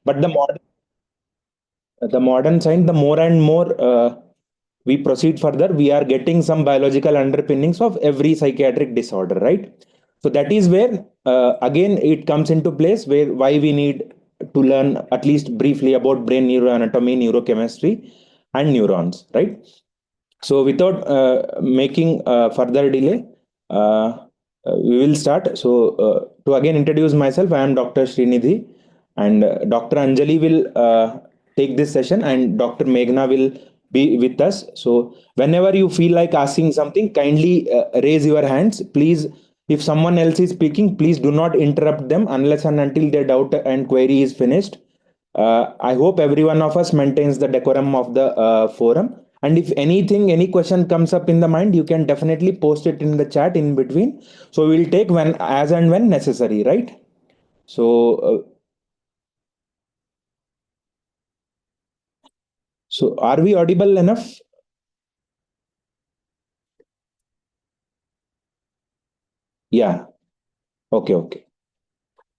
But the modern science, the more and more we proceed further, we are getting some biological underpinnings of every psychiatric disorder, right? So that is where again it comes into place, where why we need to learn at least briefly about brain neuroanatomy, neurochemistry, and neurons, right? So without making further delay, we will start. So to again introduce myself, I am Dr. Srinidhi, and Dr. Anjali will take this session, and Dr. Meghna will be with us. So whenever you feel like asking something, kindly raise your hands, please. If someone else is speaking, please do not interrupt them unless and until their doubt and query is finished. I hope every one of us maintains the decorum of the forum. And if anything, any question comes up in the mind, you can definitely post it in the chat in between. So we'll take when, as and when necessary, right? So are we audible enough? Yeah. Okay. Okay.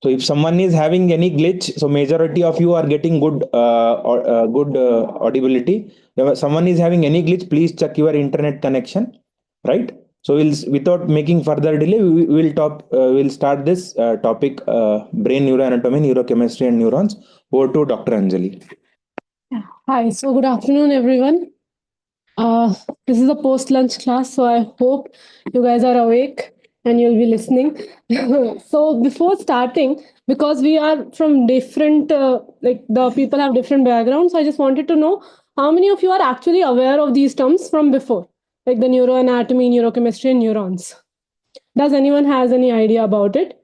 So if someone is having any glitch, so majority of you are getting good good audibility. If someone is having any glitch, please check your internet connection, right? So we'll, without making further delay, we'll start this topic, brain neuroanatomy, neurochemistry, and neurons. Over to Dr. Anjali. Hi, so good afternoon, everyone. This is a post lunch class, so I hope you guys are awake and you'll be listening. So, before starting, because we are from different, like the people have different backgrounds, I just wanted to know how many of you are actually aware of these terms from before, like the neuroanatomy, neurochemistry, and neurons. Does anyone has any idea about it?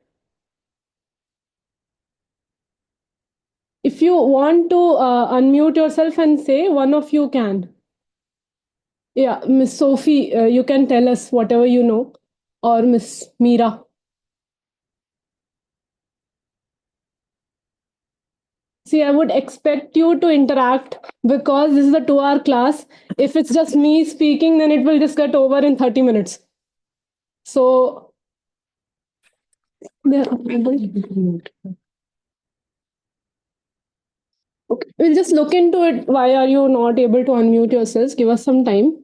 If you want to unmute yourself and say, one of you can. Yeah, Miss Sophie, you can tell us whatever you know, or Miss Meera. See, I would expect you to interact because this is a 2 hour class. If it's just me speaking, then it will just get over in 30 minutes. So, we'll just look into it. Why are you not able to unmute yourselves? Give us some time.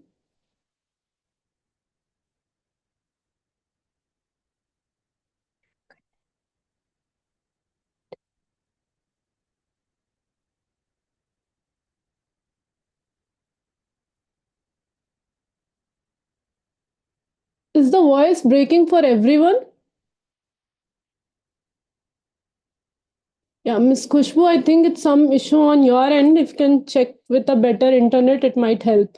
Is the voice breaking for everyone? Yeah, Miss Khushbu, I think it's some issue on your end. If you can check with a better internet, it might help.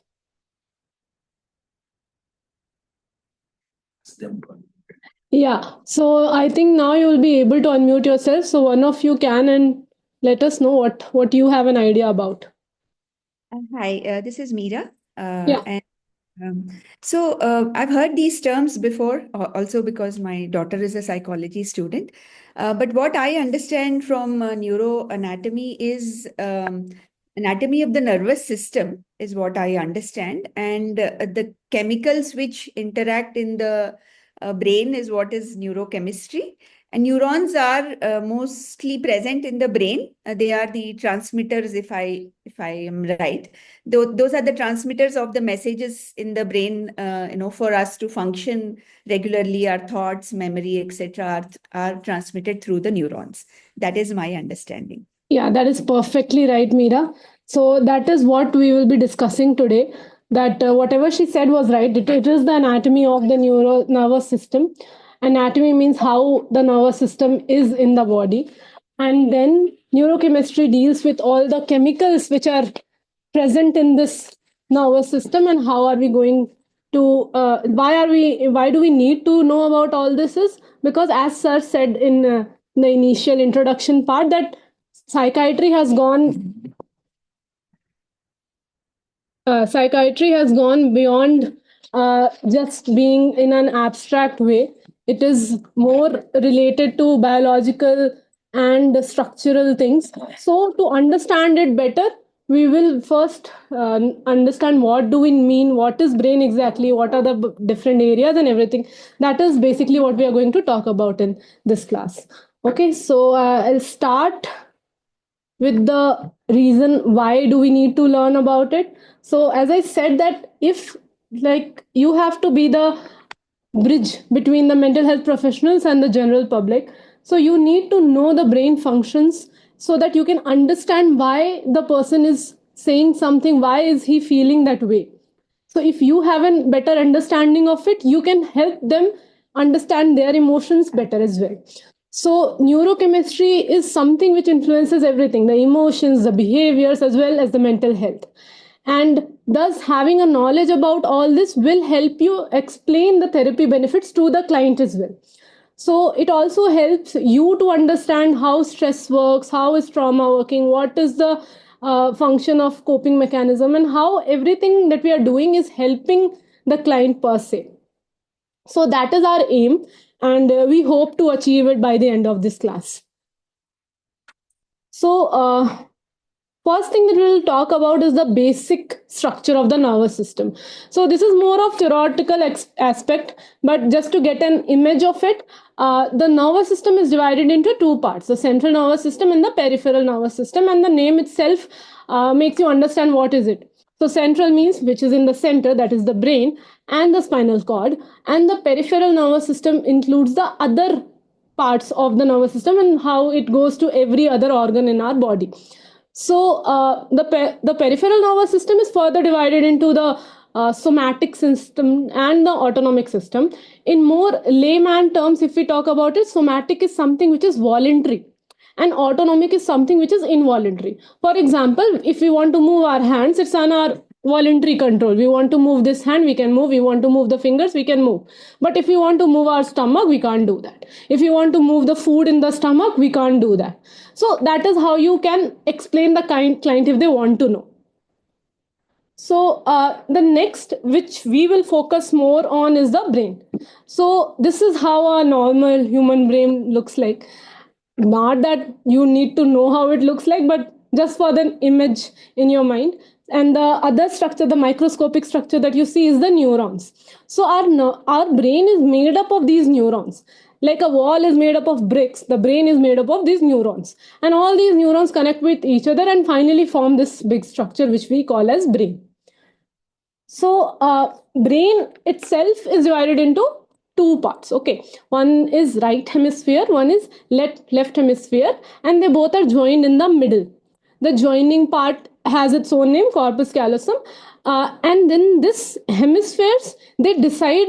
Yeah, so I think now you will be able to unmute yourself. So one of you can and let us know what you have an idea about. Hi, this is Meera. Yeah. And I've heard these terms before, also because my daughter is a psychology student. But what I understand from neuroanatomy is anatomy of the nervous system is what I understand, and the chemicals which interact in the brain is what is neurochemistry. And neurons are mostly present in the brain. They are the transmitters, if I am right. Those are the transmitters of the messages in the brain, for us to function regularly. Our thoughts, memory, etc., are transmitted through the neurons. That is my understanding. Yeah, that is perfectly right, Meera. So that is what we will be discussing today. That whatever she said was right. It is the anatomy of the nervous system. Anatomy means how the nervous system is in the body, and then neurochemistry deals with all the chemicals which are present in this nervous system, and how are we going to why do we need to know about all this is because, as sir said in the initial introduction part, that psychiatry has gone beyond just being in an abstract way. It is more related to biological and structural things. So, to understand it better, we will first understand what do we mean, what is brain exactly, what are the different areas and everything. That is basically what we are going to talk about in this class. Okay, so I'll start with the reason why do we need to learn about it. So as I said, that if like you have to be the bridge between the mental health professionals and the general public, so you need to know the brain functions so that you can understand why the person is saying something, why is he feeling that way. So if you have a better understanding of it, you can help them understand their emotions better as well. So neurochemistry is something which influences everything, the emotions, the behaviors, as well as the mental health. And thus having a knowledge about all this will help you explain the therapy benefits to the client as well. So it also helps you to understand how stress works, how is trauma working, what is the function of coping mechanism, and how everything that we are doing is helping the client per se. So that is our aim, and we hope to achieve it by the end of this class. So first thing that we'll talk about is the basic structure of the nervous system. So this is more of theoretical aspect, but just to get an image of it, the nervous system is divided into two parts: the central nervous system and the peripheral nervous system. And the name itself makes you understand what is it. So central means which is in the center, that is the brain and the spinal cord, and the peripheral nervous system includes the other parts of the nervous system and how it goes to every other organ in our body. So the peripheral nervous system is further divided into the somatic system and the autonomic system. In more layman terms, if we talk about it, somatic is something which is voluntary and autonomic is something which is involuntary. For example, if we want to move our hands, it's on our voluntary control. We want to move this hand, we can move. We want to move the fingers, we can move. But if we want to move our stomach, we can't do that. If you want to move the food in the stomach, we can't do that. So that is how you can explain the client if they want to know. So the next which we will focus more on is the brain. So this is how a normal human brain looks like. Not that you need to know how it looks like, but just for the image in your mind. And the other structure, the microscopic structure that you see, is the neurons. So our brain is made up of these neurons. Like a wall is made up of bricks, the brain is made up of these neurons. And all these neurons connect with each other and finally form this big structure which we call as brain. So brain itself is divided into two parts. Okay, one is right hemisphere, one is left hemisphere, and they both are joined in the middle. The joining part has its own name, corpus callosum, and then this hemispheres, they decide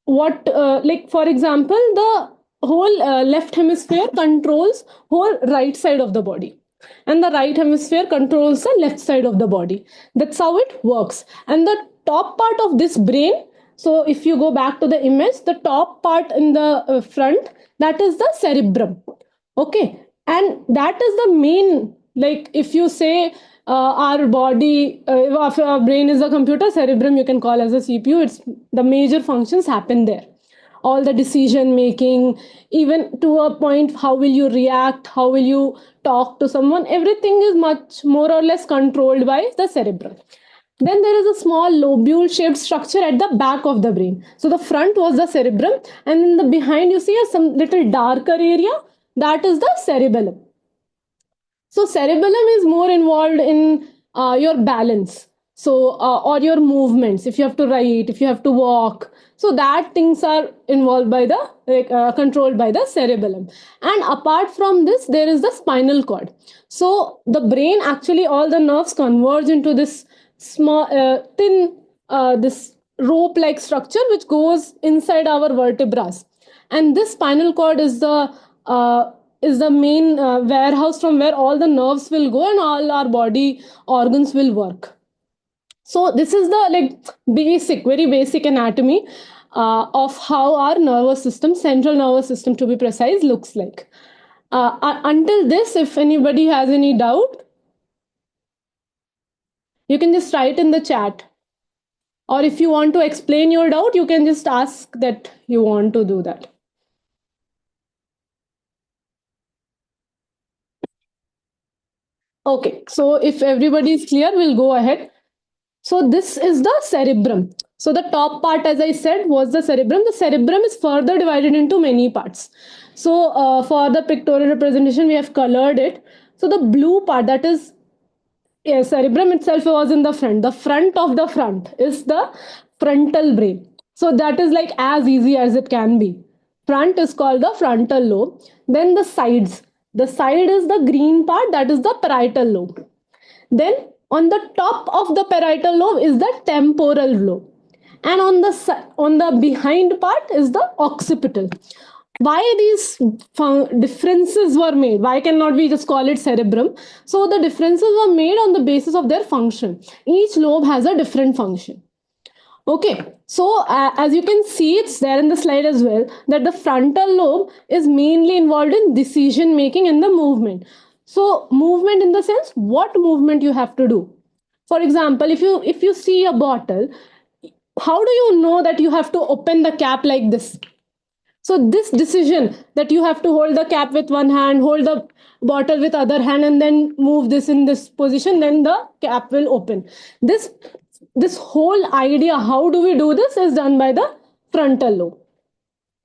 what like for example, the whole left hemisphere controls whole right side of the body, and the right hemisphere controls the left side of the body. That's how it works. And the top part of this brain, so if you go back to the image, the top part in the front, that is the cerebrum. Okay, and that is the main, like if you say our body, if our brain is a computer, cerebrum you can call as a CPU. It's the major functions happen there. All the decision making, even to a point, how will you react, how will you talk to someone, everything is much more or less controlled by the cerebrum. Then there is a small lobule shaped structure at the back of the brain. So the front was the cerebrum, and in the behind you see some little darker area, that is the cerebellum. So cerebellum is more involved in your balance, so or your movements. If you have to write, if you have to walk, so that things are involved by the controlled by the cerebellum. And apart from this, there is the spinal cord. So the brain, actually all the nerves converge into this small thin this rope like structure which goes inside our vertebrae, and this spinal cord is the main warehouse from where all the nerves will go and all our body organs will work. So this is the very basic anatomy of how our nervous system, central nervous system to be precise, looks like. Until this, if anybody has any doubt, you can just write in the chat. Or if you want to explain your doubt, you can just ask that you want to do that. Okay, so if everybody is clear, we'll go ahead. So this is the cerebrum. So the top part, as I said, was the cerebrum. The cerebrum is further divided into many parts. So for the pictorial representation, we have colored it. So the blue part, that is, cerebrum itself was in the front. The front of the front is the frontal brain. So that is like as easy as it can be. Front is called the frontal lobe. Then the sides. The side is the green part, that is the parietal lobe. Then on the top of the parietal lobe is the temporal lobe, and on the behind part is the occipital. Why these differences were made? Why cannot we just call it cerebrum? So the differences were made on the basis of their function. Each lobe has a different function. Okay, so as you can see, it's there in the slide as well, that the frontal lobe is mainly involved in decision making and the movement. So movement in the sense, what movement you have to do. For example, if you see a bottle, how do you know that you have to open the cap like this? So this decision that you have to hold the cap with one hand, hold the bottle with other hand, and then move this in this position, then the cap will open. This whole idea, how do we do this, is done by the frontal lobe.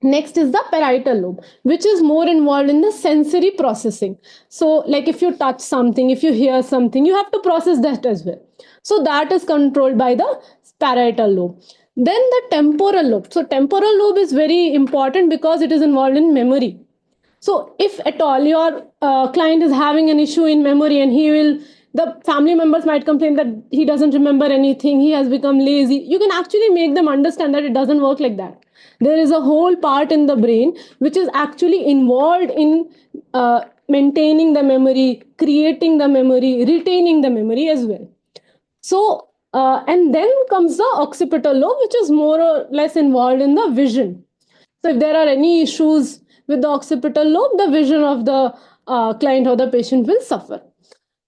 Next is the parietal lobe, which is more involved in the sensory processing. So like if you touch something, if you hear something, you have to process that as well. So that is controlled by the parietal lobe. Then the temporal lobe. So temporal lobe is very important because it is involved in memory. So if at all your client is having an issue in memory, and the family members might complain that he doesn't remember anything, he has become lazy, you can actually make them understand that it doesn't work like that. There is a whole part in the brain which is actually involved in maintaining the memory, creating the memory, retaining the memory as well. So, and then comes the occipital lobe, which is more or less involved in the vision. So if there are any issues with the occipital lobe, the vision of the client or the patient will suffer.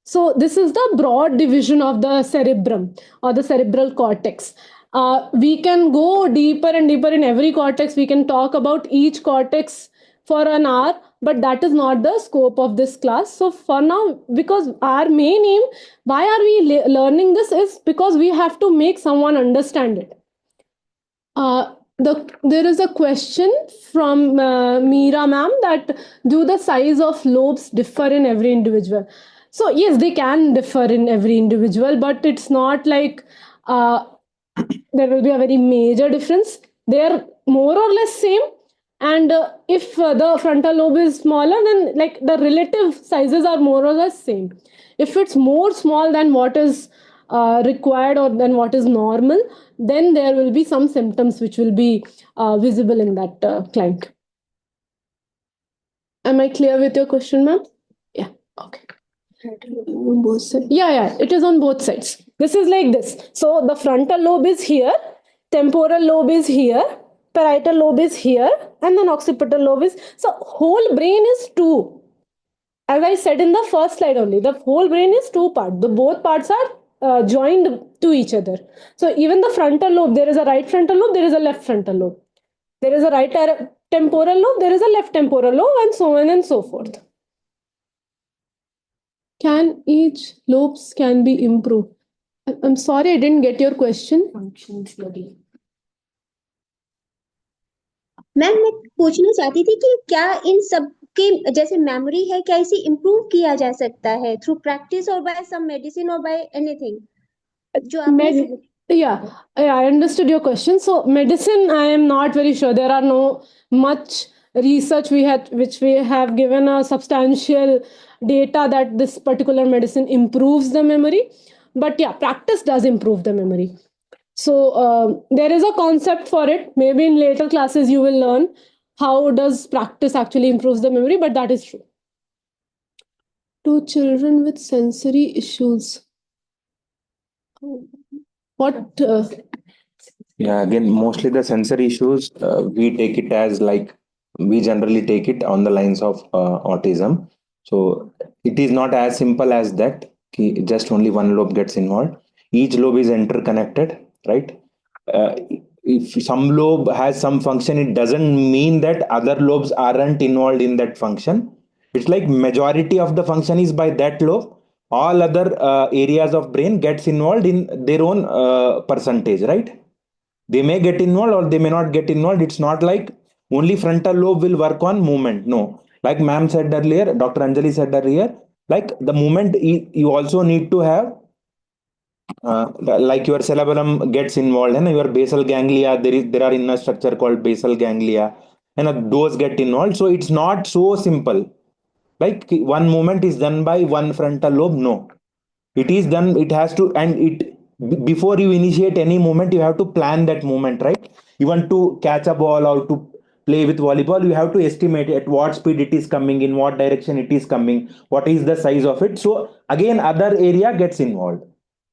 So this is the broad division of the cerebrum or the cerebral cortex. We can go deeper and deeper in every cortex. We can talk about each cortex for an hour, but that is not the scope of this class. So for now, because our main aim, why are we learning this, is because we have to make someone understand it. There is a question from Meera ma'am, that do the size of lobes differ in every individual? So yes, they can differ in every individual, but it's not like there will be a very major difference. They are more or less same. And if the frontal lobe is smaller, then like the relative sizes are more or less same. If it's more small than what is required or than what is normal, then there will be some symptoms which will be visible in that client. Am I clear with your question, ma'am? Yeah. Okay. Both sides. Yeah, it is on both sides. This is like this. So the frontal lobe is here, temporal lobe is here, parietal lobe is here, and then occipital lobe is. So whole brain is two. As I said in the first slide only, the whole brain is two parts. The both parts are joined to each other. So even the frontal lobe, there is a right frontal lobe, there is a left frontal lobe. There is a right temporal lobe, there is a left temporal lobe, and so on and so forth. Can each lobes can be improved? I'm sorry, I didn't get your question. Functions maybe. Ma'am मैं पूछना चाहती थी कि क्या इन सब के जैसे memory है, क्या इसे इम्प्रूव किया जा सकता है थ्रू प्रैक्टिस और बाय सम मेडिसिन और बाय एनीथिंग जो आपने Yeah, I understood your question. So medicine, I am not very sure. There are no much research which we have given a substantial data that this particular medicine improves the memory. But yeah, practice does improve the memory. So there is a concept for it. Maybe in later classes you will learn how does practice actually improves the memory, but that is true. To children with sensory issues. What? Yeah, again, mostly the sensory issues, we take it as like, we generally take it on the lines of autism. So it is not as simple as that. Just only one lobe gets involved. Each lobe is interconnected, right? If some lobe has some function, it doesn't mean that other lobes aren't involved in that function. It's like majority of the function is by that lobe. All other areas of brain gets involved in their own percentage, right? They may get involved or they may not get involved. It's not like only frontal lobe will work on movement. No, like ma'am said earlier, Dr. Anjali said earlier, Like the moment you also need to have uh, like your cerebellum gets involved and your basal ganglia, there are in a structure called basal ganglia, and those get involved. So it's not so simple. Like one movement is done by one frontal lobe. No, it is done. It has to, and before you initiate any movement, you have to plan that movement, right? You want to catch a ball or to play with volleyball, you have to estimate at what speed it is coming, in what direction it is coming, what is the size of it. So again, other area gets involved,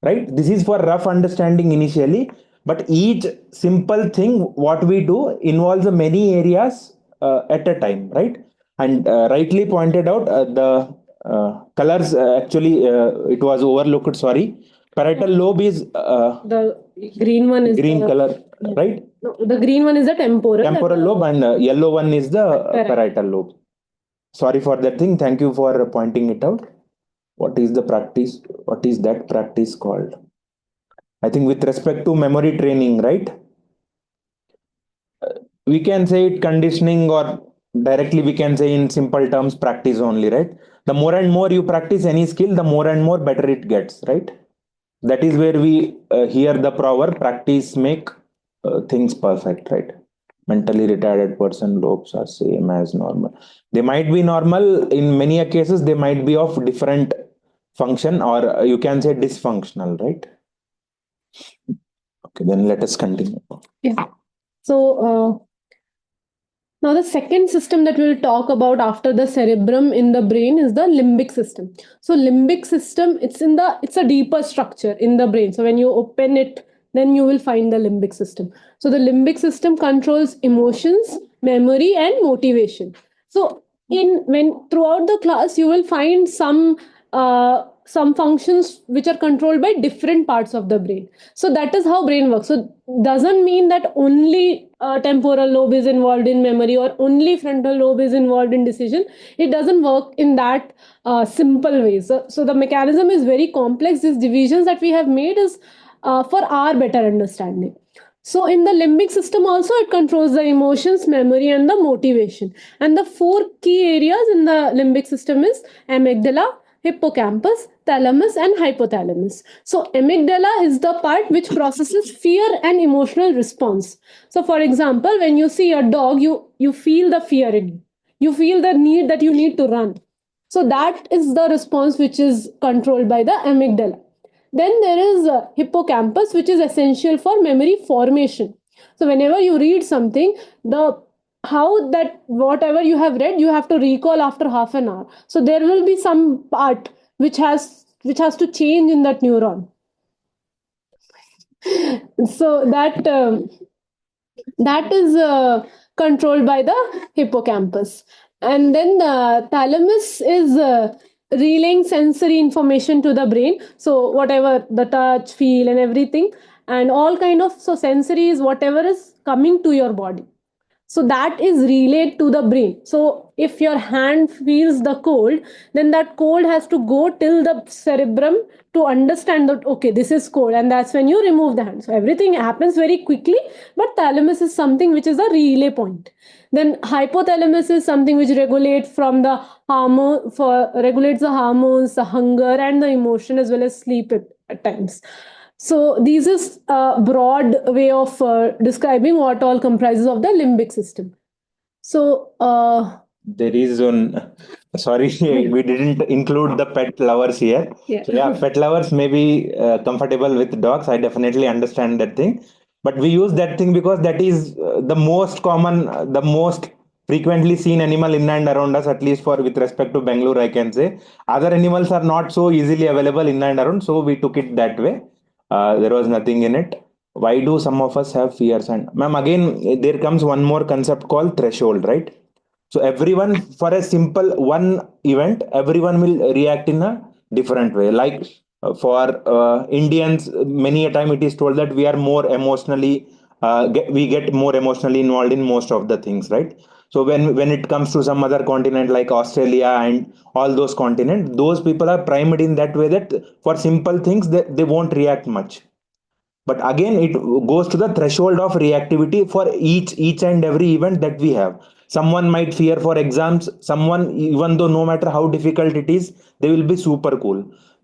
right? This is for rough understanding initially, but each simple thing what we do involves many areas at a time, right? And rightly pointed out, the colors, actually it was overlooked, sorry. Parietal lobe is The green one is green the, color, yeah. right? No, the green one is the temporal. Temporal lobe, and yellow one is the parietal lobe. Sorry for that thing, thank you for pointing it out. What is the practice, what is that practice called? I think with respect to memory training, right? We can say it conditioning, or directly we can say in simple terms practice only, right? The more and more you practice any skill, the more and more better it gets, right? That is where we hear the proverb, practice make things perfect, right? Mentally retarded person lobes are same as normal. They might be normal in many cases, they might be of different function, or you can say dysfunctional, right? Okay, then let us continue. Yeah. So now the second system that we'll talk about after the cerebrum in the brain is the limbic system. So limbic system, it's a deeper structure in the brain. So when you open it, then you will find the limbic system. So the limbic system controls emotions, memory, and motivation. So in when throughout the class you will find some functions which are controlled by different parts of the brain. So that is how brain works. So doesn't mean that only temporal lobe is involved in memory or only frontal lobe is involved in decision. It doesn't work in that simple way. So the mechanism is very complex. These divisions that we have made is for our better understanding. So in the limbic system also it controls the emotions, memory, and the motivation. And the four key areas in the limbic system is amygdala, hippocampus, thalamus, and hypothalamus. So amygdala is the part which processes fear and emotional response. So for example, when you see a dog, you feel the fear in you. You feel the need that you need to run. So that is the response which is controlled by the amygdala. Then there is hippocampus, which is essential for memory formation. So whenever you read something, the how that whatever you have read, you have to recall after half an hour. So there will be some part which has to change in that neuron. So that is controlled by the hippocampus. And then the thalamus is relaying sensory information to the brain. So whatever the touch, feel, and everything, and all kind of, so sensory is whatever is coming to your body. So that is relayed to the brain. So if your hand feels the cold, then that cold has to go till the cerebrum to understand that okay, this is cold, and that's when you remove the hand. So everything happens very quickly, but thalamus is something which is a relay point. Then hypothalamus is something which regulates from the hormone, for regulates the hormones, the hunger, and the emotion, as well as sleep at times. So this is a broad way of describing what all comprises of the limbic system. So There is one, sorry, we didn't include the pet lovers here. Yeah. So yeah, pet lovers may be comfortable with dogs. I definitely understand that thing. But we use that thing because that is the most common, the most frequently seen animal in and around us, at least for with respect to Bangalore, I can say. Other animals are not so easily available in and around, so we took it that way. There was nothing in it. Why do some of us have fears? And ma'am, again, there comes one more concept called threshold, right? So everyone, for a simple one event, everyone will react in a different way. Like for Indians, many a time it is told that we are more emotionally, we get more emotionally involved in most of the things, right? So when it comes to some other continent like Australia and all those continents, those people are primed in that way that for simple things they won't react much. But again, it goes to the threshold of reactivity for each and every event that we have. Someone might fear for exams. Someone, even though no matter how difficult it is, they will be super cool.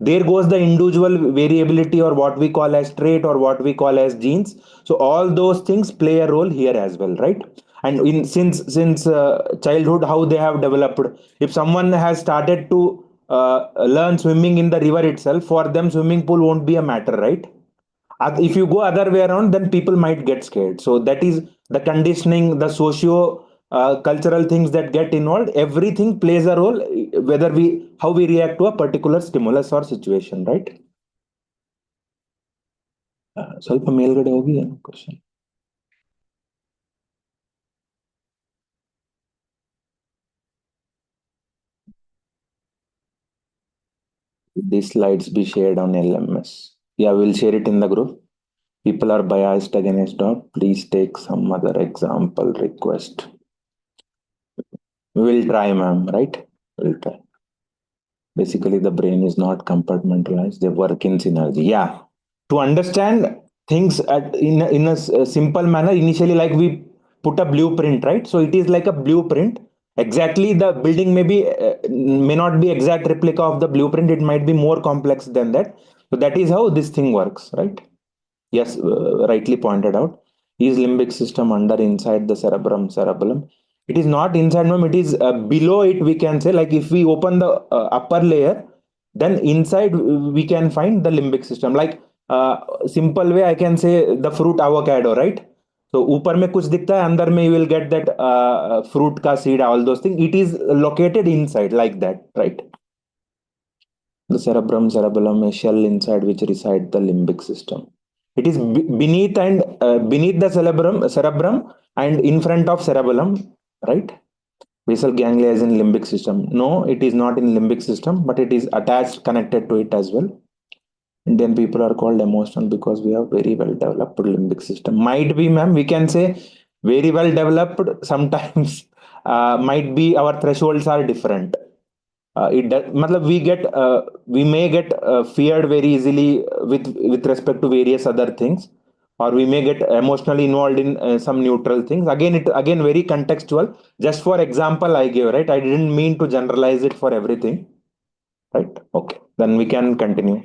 There goes the individual variability, or what we call as trait, or what we call as genes. So all those things play a role here as well, right? And in since childhood, how they have developed. If someone has started to learn swimming in the river itself, for them swimming pool won't be a matter, right? If you go other way around, then people might get scared. So that is the conditioning, the socio cultural things that get involved. Everything plays a role, whether we how we react to a particular stimulus or situation, right? ಸ್ವಲ್ಪ ಮೇಲ್ಗಡೆ ಹೋಗಿ question. These slides be shared on LMS. Yeah, we'll share it in the group. People are biased against dog. Please take some other example request. We will try, ma'am, right? We'll try. Basically, the brain is not compartmentalized, they work in synergy. Yeah. To understand things in a simple manner, initially, like we put a blueprint, right? So it is like a blueprint. Exactly, the building may not be exact replica of the blueprint, it might be more complex than that. So that is how this thing works, right? Yes, rightly pointed out. Is limbic system under, inside the cerebellum? It is not inside, ma'am. It is below it. We can say, like, if we open the upper layer, then inside we can find the limbic system. Like, simple way I can say, the fruit avocado, right? So ऊपर में कुछ दिखता है, अंदर में you will get that fruit का seed, all those things. It is located inside, like that, right? The cerebellum, a shell inside which reside the limbic system. It is beneath beneath the cerebrum and in front of cerebellum, right? Basal ganglia is in limbic system. No, it is not in limbic system, but it is attached, connected to it as well. Indian people are called emotional because we have very well developed limbic system. Might be, ma'am, we can say very well developed. Sometimes might be our thresholds are different. We may get feared very easily with respect to various other things, or we may get emotionally involved in some neutral things. Again very contextual. Just for example I gave, right? I didn't mean to generalize it for everything, right? Okay, then we can continue.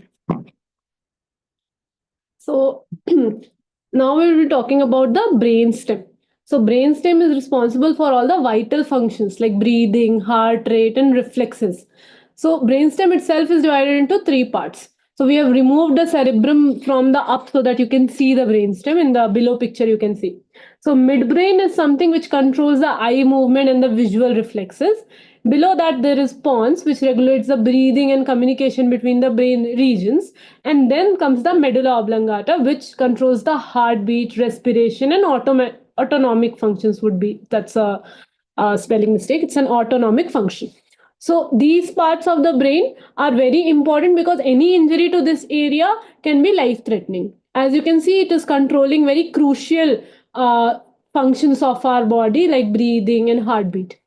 So now we will be talking about the brainstem. So brainstem is responsible for all the vital functions like breathing, heart rate, and reflexes. So brainstem itself is divided into three parts. So we have removed the cerebrum from the up so that you can see the brainstem. In the below picture you can see. So midbrain is something which controls the eye movement and the visual reflexes. Below that there is pons, which regulates the breathing and communication between the brain regions. And then comes the medulla oblongata, which controls the heartbeat, respiration, and autonomic functions would be. That's a spelling mistake. It's an autonomic function. So these parts of the brain are very important because any injury to this area can be life threatening. As you can see, it is controlling very crucial functions of our body like breathing and heartbeat.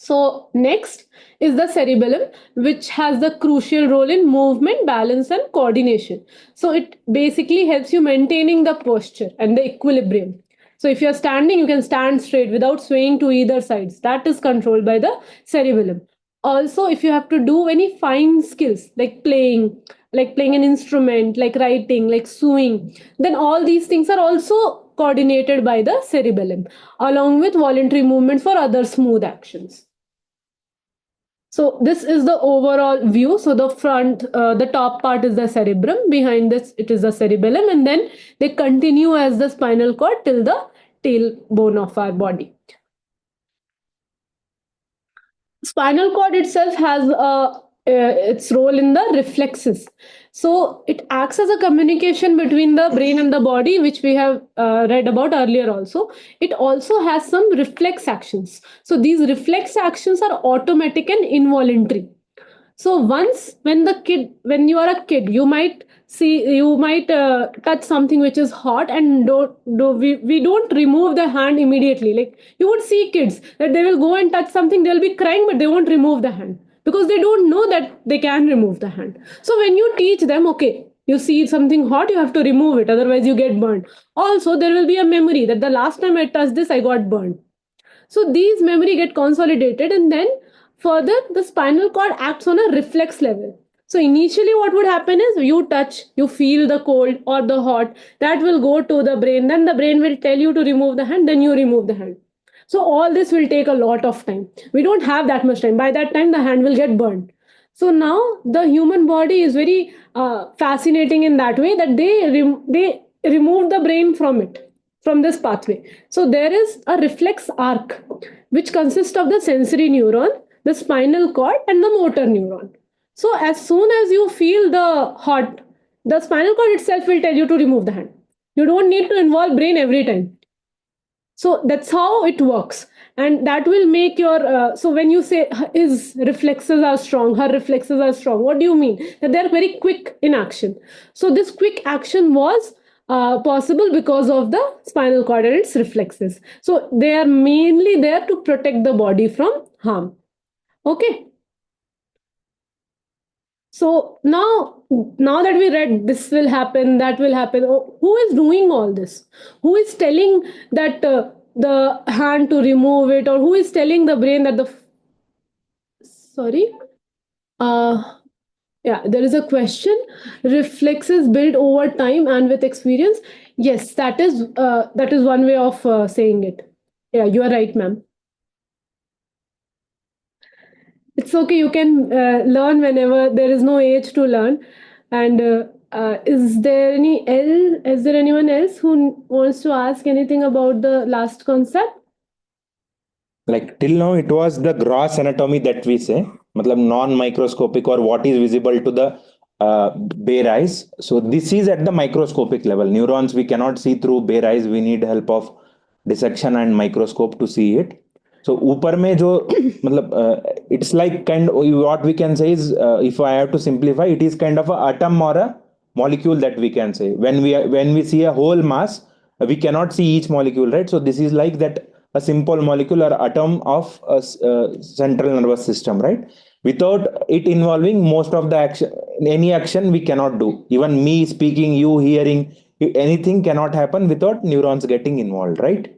So next is the cerebellum, which has the crucial role in movement, balance, and coordination. So it basically helps you maintaining the posture and the equilibrium. So if you're standing, you can stand straight without swaying to either sides. That is controlled by the cerebellum. Also, if you have to do any fine skills like playing an instrument, like writing, like sewing, then all these things are also coordinated by the cerebellum, along with voluntary movement for other smooth actions. So this is the overall view. So the top part is the cerebrum. Behind this, it is the cerebellum, and then they continue as the spinal cord till the tailbone of our body. Spinal cord itself has its role in the reflexes. So it acts as a communication between the brain and the body, which we have read about earlier also. It also has some reflex actions. So these reflex actions are automatic and involuntary. So when you are a kid, you might touch something which is hot, and we don't remove the hand immediately. Like you would see kids that they will go and touch something, they'll be crying, but they won't remove the hand because they don't know that they can remove the hand. So when you teach them, okay, you see something hot, you have to remove it, otherwise you get burned. Also, there will be a memory that the last time I touched this, I got burned. So these memory get consolidated, and then further the spinal cord acts on a reflex level. So initially what would happen is you touch, you feel the cold or the hot, that will go to the brain, then the brain will tell you to remove the hand, then you remove the hand. So all this will take a lot of time. We don't have that much time. By that time the hand will get burned. So now the human body is very fascinating in that way, that they remove the brain from it, from this pathway. So there is a reflex arc which consists of the sensory neuron, the spinal cord, and the motor neuron. So as soon as you feel the hot, the spinal cord itself will tell you to remove the hand. You don't need to involve brain every time. So that's how it works, and that will make your so when you say his reflexes are strong, her reflexes are strong, what do you mean? That they're very quick in action. So this quick action was possible because of the spinal cord and its reflexes. So they are mainly there to protect the body from harm. Okay. So now that we read this will happen, that will happen, who is doing all this? Who is telling that the hand to remove it, or who is telling the brain that the sorry? Yeah, there is a question. Reflexes build over time and with experience. Yes, that is one way of saying it. Yeah, you are right, ma'am. It's okay, you can learn whenever. There is no age to learn. And is there anyone else who wants to ask anything about the last concept? Like till now it was the gross anatomy that we say, matlab non-microscopic, or what is visible to the bare eyes. So this is at the microscopic level. Neurons we cannot see through bare eyes, we need help of dissection and microscope to see it. So ऊपर में जो मतलब it's like kind of, what we can say is if I have to simplify, it is kind of a atom or a molecule that we can say. When we see a whole mass, we cannot see each molecule, right? So this is like that, a simple molecule or atom of a central nervous system, right? Without it involving most of the action, any action we cannot do. Even me speaking, you hearing, anything cannot happen without neurons getting involved, right?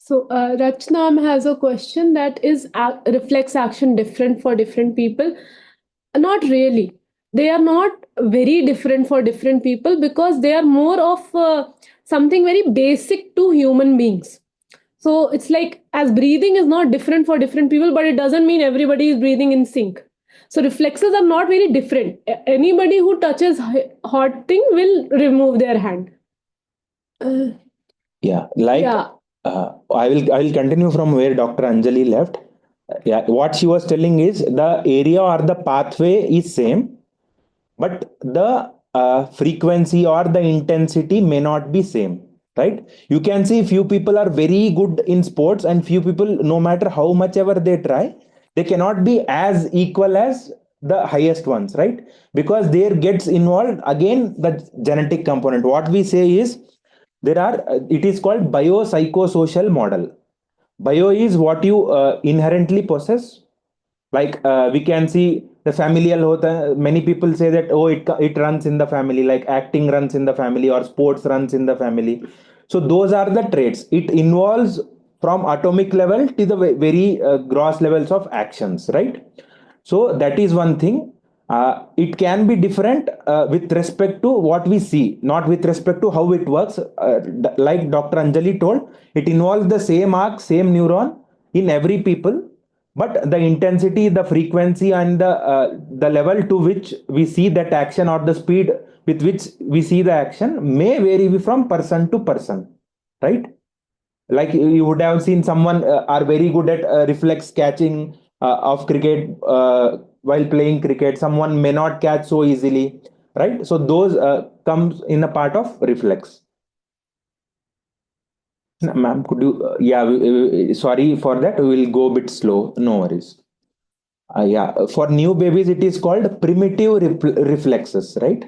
So Rachna has a question, that is reflex action different for different people? Not really. They are not very different for different people, because they are more of something very basic to human beings. So it's like, as breathing is not different for different people, but it doesn't mean everybody is breathing in sync. So reflexes are not very different. Anybody who touches hot thing will remove their hand. Yeah, like Yeah. I will continue from where Dr. Anjali left. Yeah, what she was telling is the area or the pathway is same, but the frequency or the intensity may not be same, right? You can see few people are very good in sports, and few people, no matter how much ever they try, they cannot be as equal as the highest ones, right? Because there gets involved again the genetic component. What we say is there are it is called biopsychosocial model. Bio is what you inherently possess. Like we can see the familial hota, many people say that, oh, it runs in the family, like acting runs in the family or sports runs in the family. So those are the traits. It involves from atomic level to the very gross levels of actions, right? So that is one thing. It can be different with respect to what we see, not with respect to how it works. Like Dr. Anjali told, it involves the same arc, same neuron in every people, but the intensity, the frequency, and the level to which we see that action, or the speed with which we see the action, may vary from person to person, right? Like you would have seen someone are very good at reflex catching of cricket while playing cricket. Someone may not catch so easily, right? So those comes in a part of reflex. Ma'am, could you yeah, sorry for that, we will go a bit slow, no worries. Yeah, for new babies it is called primitive reflexes, right?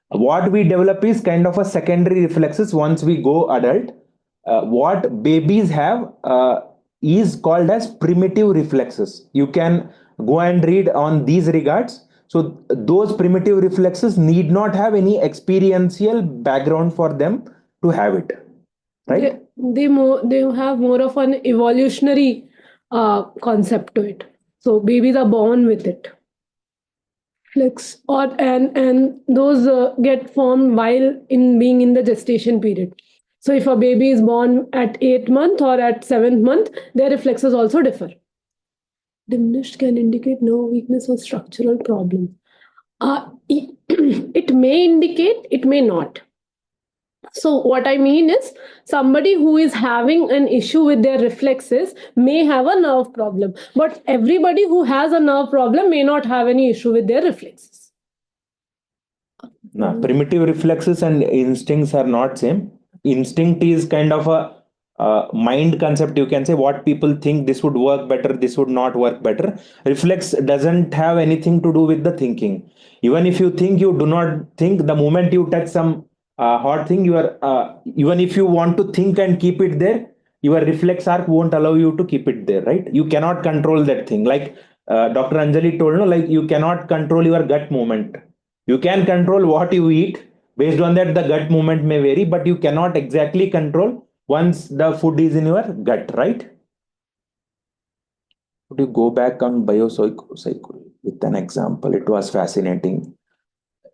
What we develop is kind of a secondary reflexes once we go adult. What babies have is called as primitive reflexes. You can go and read on these regards. So those primitive reflexes need not have any experiential background for them to have it. right? They have more of an evolutionary concept to it. So babies are born with it. Flex or and those get formed while in being in the gestation period. So if a baby is born at 8th month or at 7th month, their reflexes also differ. Diminished can indicate nerve weakness or structural problem. It may indicate, it may not. So, what I mean is, somebody who is having an issue with their reflexes may have a nerve problem, but everybody who has a nerve problem may not have any issue with their reflexes. Now, primitive reflexes and instincts are not same. Instinct is kind of a mind concept. You can say what people think this would work better, this would not work better. Reflex doesn't have anything to do with the thinking. Even if you think, you do not think. The moment you touch some hot thing, you are even if you want to think and keep it there, your reflex arc won't allow you to keep it there, right? You cannot control that thing. Like Dr. Anjali told, no, like you cannot control your gut movement. You can control what you eat. Based on that, the gut movement may vary, but you cannot exactly control once the food is in your gut, right? Could you go back on biopsycho with an example? It was fascinating.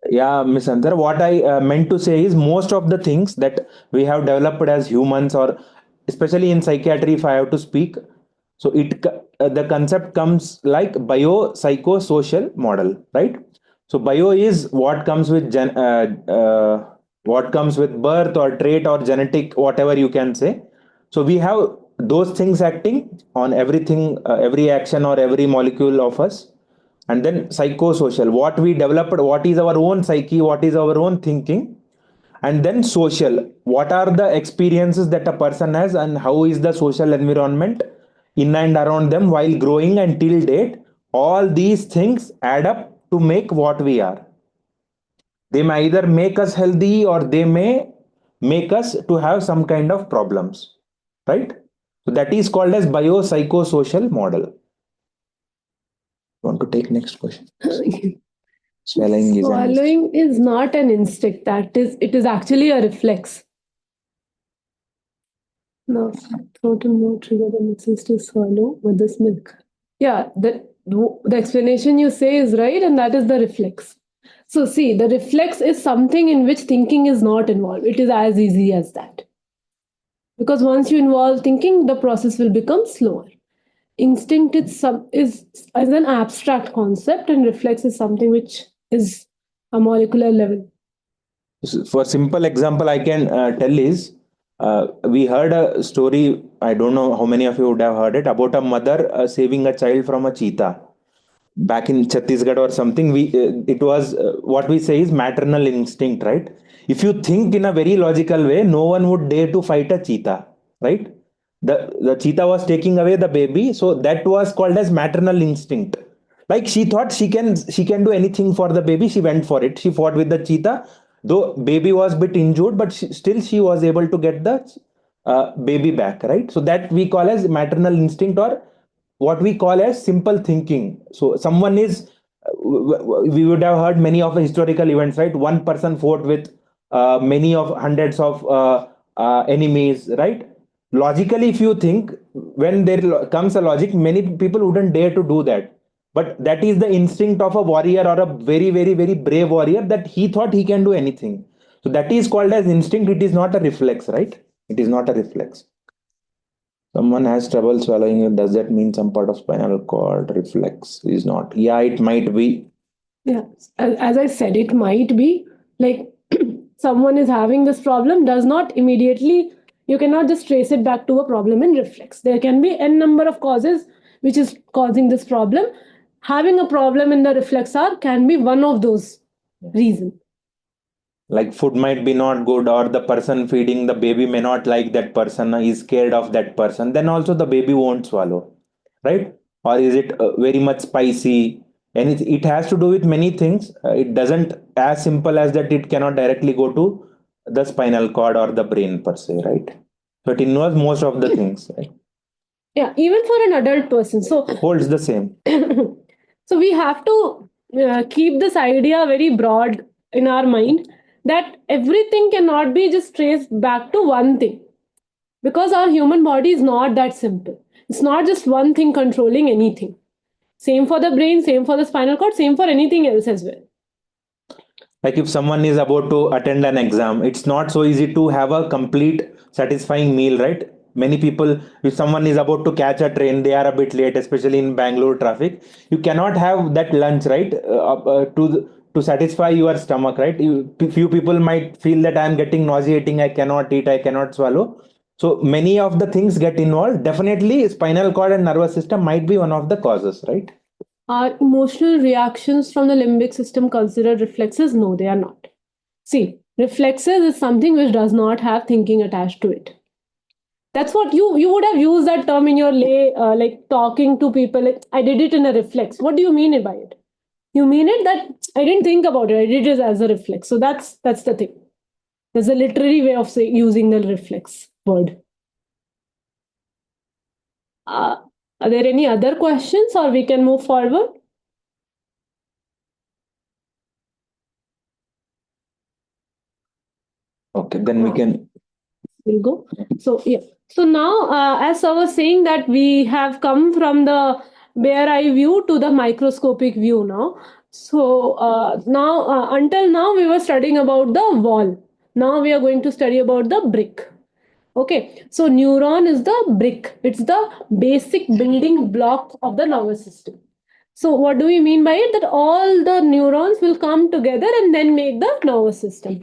Yeah, Miss Antar, what I meant to say is most of the things that we have developed as humans, or especially in psychiatry, if I have to speak, so the concept comes like biopsychosocial model, right? So bio is what comes with what comes with birth or trait or genetic, whatever you can say. So we have those things acting on everything, every action or every molecule of us. And then psychosocial, what we developed, what is our own psyche, what is our own thinking. And then social, what are the experiences that a person has and how is the social environment in and around them while growing until date. All these things add up to make what we are. They may either make us healthy or they may make us to have some kind of problems, right? So that is called as biopsychosocial model. Want to take next question? Swallowing is not an instinct. It is actually a reflex. No, throat and mouth trigger the muscles to swallow with this milk. Yeah, the explanation you say is right, and that is the reflex. So, see, the reflex is something in which thinking is not involved. It is as easy as that. Because once you involve thinking, the process will become slower. Instinct is as an abstract concept, and reflex is something which is a molecular level. For simple example, I can tell is we heard a story. I don't know how many of you would have heard it about a mother saving a child from a cheetah back in Chhattisgarh or something. It was what we say is maternal instinct, right? If you think in a very logical way, no one would dare to fight a cheetah, right? The cheetah was taking away the baby, so that was called as maternal instinct. Like she thought she can do anything for the baby. She went for it. She fought with the cheetah, though baby was a bit injured, but still she was able to get the baby back, right? So that we call as maternal instinct, or what we call as simple thinking. So someone is, we would have heard many of the historical events, right? One person fought with many of hundreds of enemies, right? Logically, if you think, when there comes a logic, many people wouldn't dare to do that. But that is the instinct of a warrior, or a very, very, very brave warrior, that he thought he can do anything. So that is called as instinct. It is not a reflex, right? It is not a reflex. Someone has trouble swallowing it. Does that mean some part of spinal cord reflex is not? Yeah, it might be. Yeah, as I said, it might be like someone is having this problem, does not immediately, you cannot just trace it back to a problem in reflex. There can be n number of causes which is causing this problem. Having a problem in the reflex arc can be one of those reasons. Like food might be not good, or the person feeding the baby may not like that person, is scared of that person, then also the baby won't swallow, right? Or is it very much spicy? And it has to do with many things. It doesn't as simple as that. It cannot directly go to the spinal cord or the brain per se, right? So it involves most of the things, right? Yeah, even for an adult person. So Holds the same. So we have to keep this idea very broad in our mind, that everything cannot be just traced back to one thing. because our human body is not that simple. It's not just one thing controlling anything. Same for the brain, same for the spinal cord, same for anything else as well. Like if someone is about to attend an exam, it's not so easy to have a complete satisfying meal, right? Many people, if someone is about to catch a train, they are a bit late, especially in Bangalore traffic. You cannot have that lunch, right? To satisfy your stomach, right? Few people might feel that I am getting nauseating, I cannot eat, I cannot swallow. So many of the things get involved. Definitely spinal cord and nervous system might be one of the causes, right? Are emotional reactions from the limbic system considered reflexes? No, they are not. See, reflexes is something which does not have thinking attached to it. That's what you would have used that term in your lay, like talking to people. Like, I did it in a reflex. What do you mean by it? You mean it that I didn't think about it. I did it as a reflex. So that's the thing. There's a literary way of using the reflex word. Are there any other questions, or we can move forward? Okay, then we can. We'll go. So yeah. So now, as I was saying, that we have come from the bare eye view to the microscopic view now. So now, until now, we were studying about the wall. Now we are going to study about the brick. Okay, so neuron is the brick. It's the basic building block of the nervous system. So what do we mean by it? That all the neurons will come together and then make the nervous system.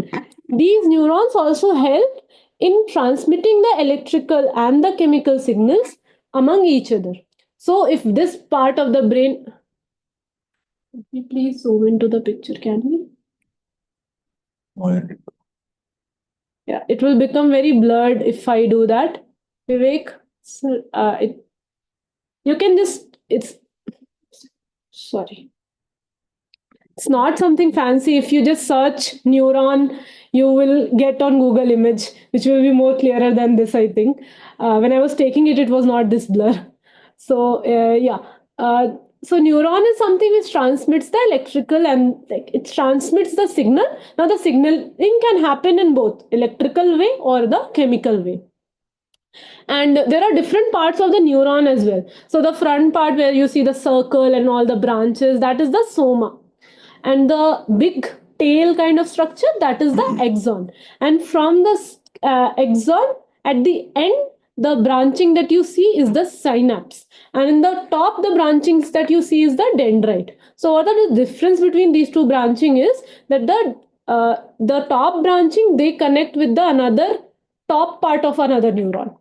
These neurons also help in transmitting the electrical and the chemical signals among each other. So if this part of the brain, please zoom into the picture, can we? Yeah, it will become very blurred if I do that. Vivek, so, you can just, sorry. It's not something fancy. If you just search neuron, you will get on Google image, which will be more clearer than this, I think. When I was taking it, it was not this blur. So, yeah. So neuron is something which transmits the electrical and like it transmits the signal. Now the signaling can happen in both electrical way or the chemical way. And there are different parts of the neuron as well. So the front part where you see the circle and all the branches, that is the soma, and the big tail kind of structure, that is the axon. And from the axon, at the end, the branching that you see is the synapse, and in the top, the branchings that you see is the dendrite. So what are the difference between these two branching is that the top branching, they connect with the another top part of another neuron.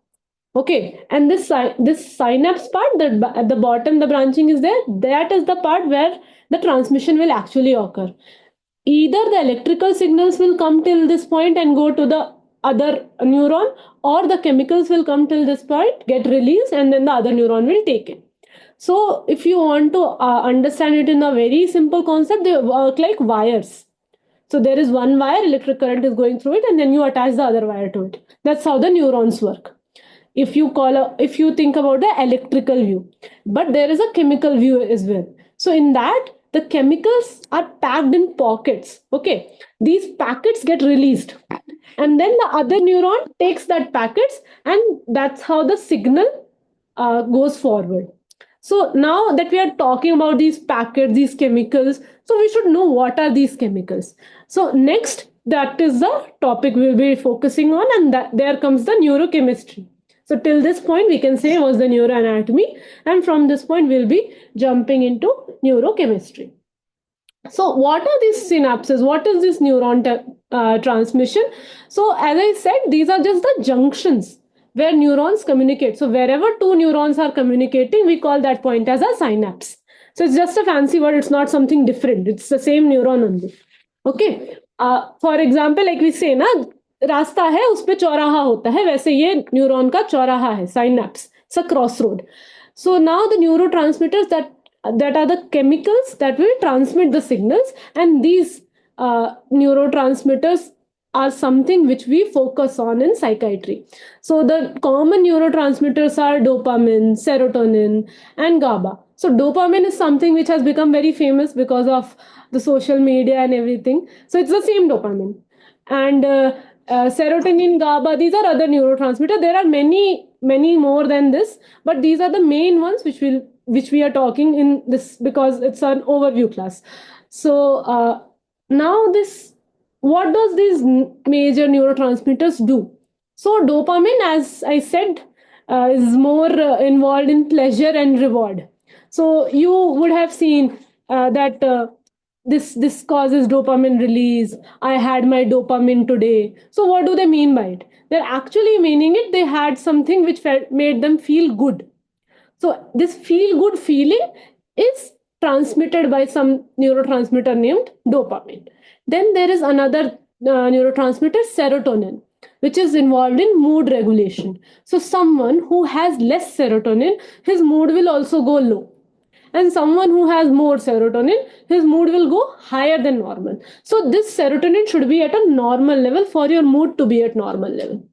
Okay, and this synapse part, that at the bottom the branching is there, that is the part where the transmission will actually occur. Either the electrical signals will come till this point and go to the other neuron, or the chemicals will come till this point, get released, and then the other neuron will take it. So if you want to understand it in a very simple concept, they work like wires. So there is one wire, electric current is going through it, and then you attach the other wire to it. That's how the neurons work. If you think about the electrical view, but there is a chemical view as well. So in that, the chemicals are packed in pockets. Okay, these packets get released, and then the other neuron takes that packets, and that's how the signal goes forward. So now that we are talking about these packets, these chemicals, so we should know what are these chemicals. So next, that is the topic we'll be focusing on, and that there comes the neurochemistry. So till this point, we can say was the neuroanatomy, and from this point, we'll be jumping into neurochemistry. So what are these synapses? What is this neuron transmission? So as I said, these are just the junctions where neurons communicate. So wherever two neurons are communicating, we call that point as a synapse. So it's just a fancy word. It's not something different. It's the same neuron only. Okay. For example, like we say ना, रास्ता है उस पे चौराहा होता है, वैसे ये न्यूरॉन का चौराहा है, synapse. It's a crossroad. So now the neurotransmitters that are the chemicals that will transmit the signals, and these neurotransmitters are something which we focus on in psychiatry. So the common neurotransmitters are dopamine, serotonin, and GABA. So dopamine is something which has become very famous because of the social media and everything. So it's the same dopamine. And serotonin, GABA, these are other neurotransmitters. There are many more than this, but these are the main ones which we are talking in this because it's an overview class. So now this, what does these major neurotransmitters do? So dopamine, as I said, is more involved in pleasure and reward. So you would have seen that this causes dopamine release. I had my dopamine today. So what do they mean by it? They're actually meaning it. They had something which made them feel good. So this feel good feeling is transmitted by some neurotransmitter named dopamine. Then there is another neurotransmitter, serotonin, which is involved in mood regulation. So someone who has less serotonin, his mood will also go low. And someone who has more serotonin, his mood will go higher than normal. So this serotonin should be at a normal level for your mood to be at normal level.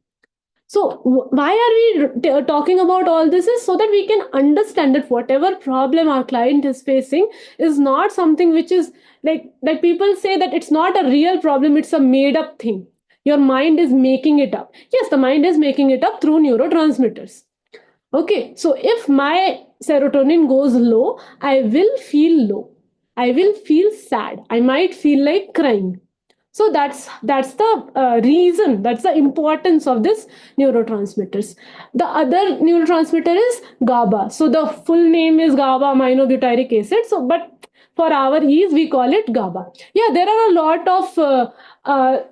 So why are we talking about all this is so that we can understand that whatever problem our client is facing is not something which is like people say that it's not a real problem, it's a made up thing. Your mind is making it up. Yes, the mind is making it up through neurotransmitters. Okay, so if my serotonin goes low, I will feel low. I will feel sad. I might feel like crying. So that's the reason, that's the importance of this neurotransmitters. The other neurotransmitter is GABA. So the full name is GABA aminobutyric acid. So but for our ease, we call it GABA. Yeah, there are a lot of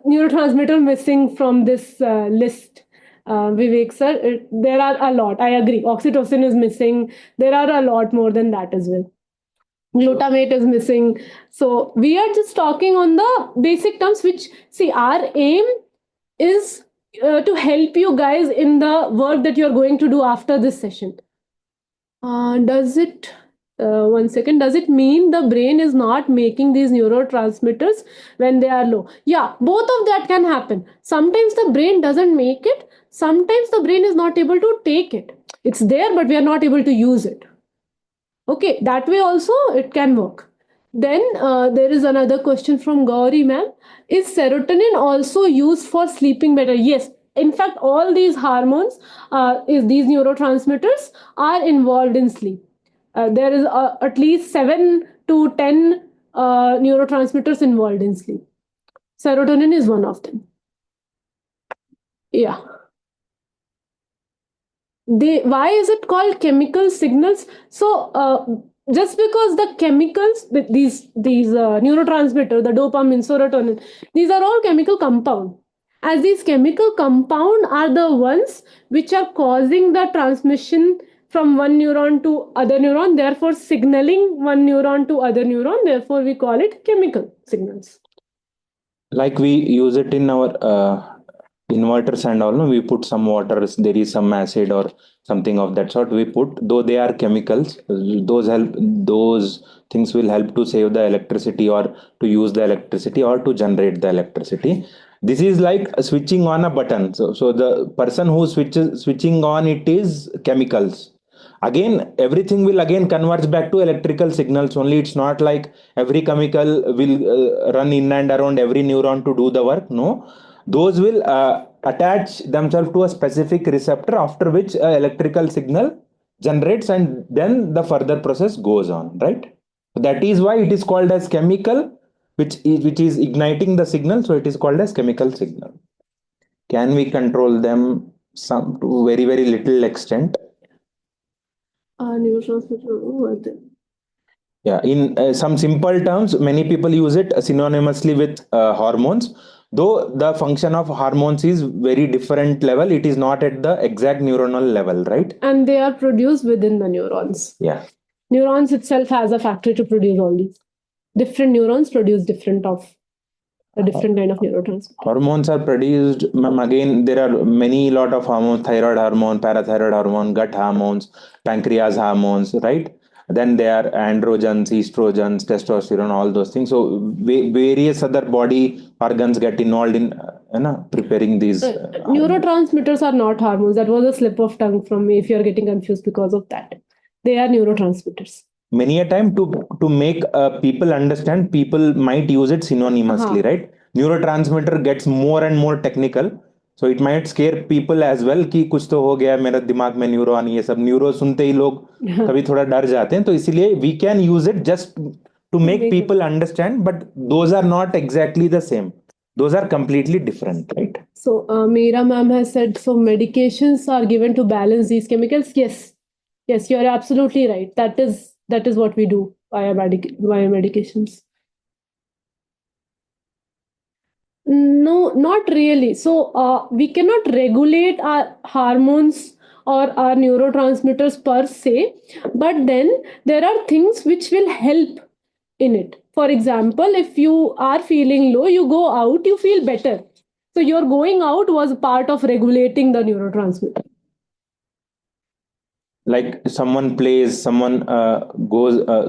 neurotransmitter missing from this list. Vivek sir, there are a lot. I agree. Oxytocin is missing. There are a lot more than that as well. Glutamate is missing. So we are just talking on the basic terms, which see our aim is to help you guys in the work that you're going to do after this session. Does it, one second, does it mean the brain is not making these neurotransmitters when they are low? Yeah, both of that can happen. Sometimes the brain doesn't make it. Sometimes the brain is not able to take it. It's there, but we are not able to use it. Okay, that way also it can work. Then there is another question from Gauri ma'am. Is serotonin also used for sleeping better? Yes. In fact, all these hormones, these neurotransmitters are involved in sleep. There is at least 7 to 10 neurotransmitters involved in sleep. Serotonin is one of them. Yeah. Why is it called chemical signals? So just because the chemicals, these neurotransmitter, the dopamine, serotonin, these are all chemical compound. As these chemical compound are the ones which are causing the transmission from one neuron to other neuron, therefore signaling one neuron to other neuron, therefore we call it chemical signals. Like we use it in our inverters and all, no? We put some water, there is some acid or something of that sort we put, though they are chemicals, those things will help to save the electricity or to use the electricity or to generate the electricity. This is like switching on a button. So the person who switching on it is chemicals. Again, everything will again converge back to electrical signals only. It's not like every chemical will run in and around every neuron to do the work. No, those will attach themselves to a specific receptor, after which electrical signal generates, and then the further process goes on, right? That is why it is called as chemical, which is igniting the signal, so it is called as chemical signal. Can we control them some to very little extent? Yeah, in some simple terms, many people use it synonymously with hormones. Though the function of hormones is very different level, it is not at the exact neuronal level, right? And they are produced within the neurons. Yeah. Neurons itself has a factory to produce all these. Different neurons produce different kind of neurotransmitters. Hormones are produced, again, there are lot of hormones: thyroid hormone, parathyroid hormone, gut hormones, pancreas hormones, right? Then there are androgens, estrogens, testosterone, all those things. So various other body organs get involved in preparing these. Neurotransmitters are not hormones. That was a slip of tongue from me if you're getting confused because of that. They are neurotransmitters. Many a time to make people understand, people might use it synonymously, right? neurotransmitter gets more and more technical. So it might scare people as well कि कुछ तो हो गया मेरे दिमाग में neuron, ये सब न्यूरो सुनते ही लोग कभी थोड़ा डर जाते हैं. तो इसीलिए we can use it just to make people understand, but those are not exactly the same. Those are completely different, right? So Meera ma'am has said, so medications are given to balance these chemicals. Yes, you are absolutely right. That is what we do via medications. No, not really. So we cannot regulate our hormones or our neurotransmitters per se, but then there are things which will help in it. For example, if you are feeling low, you go out, you feel better. So your going out was part of regulating the neurotransmitter. Like someone plays, someone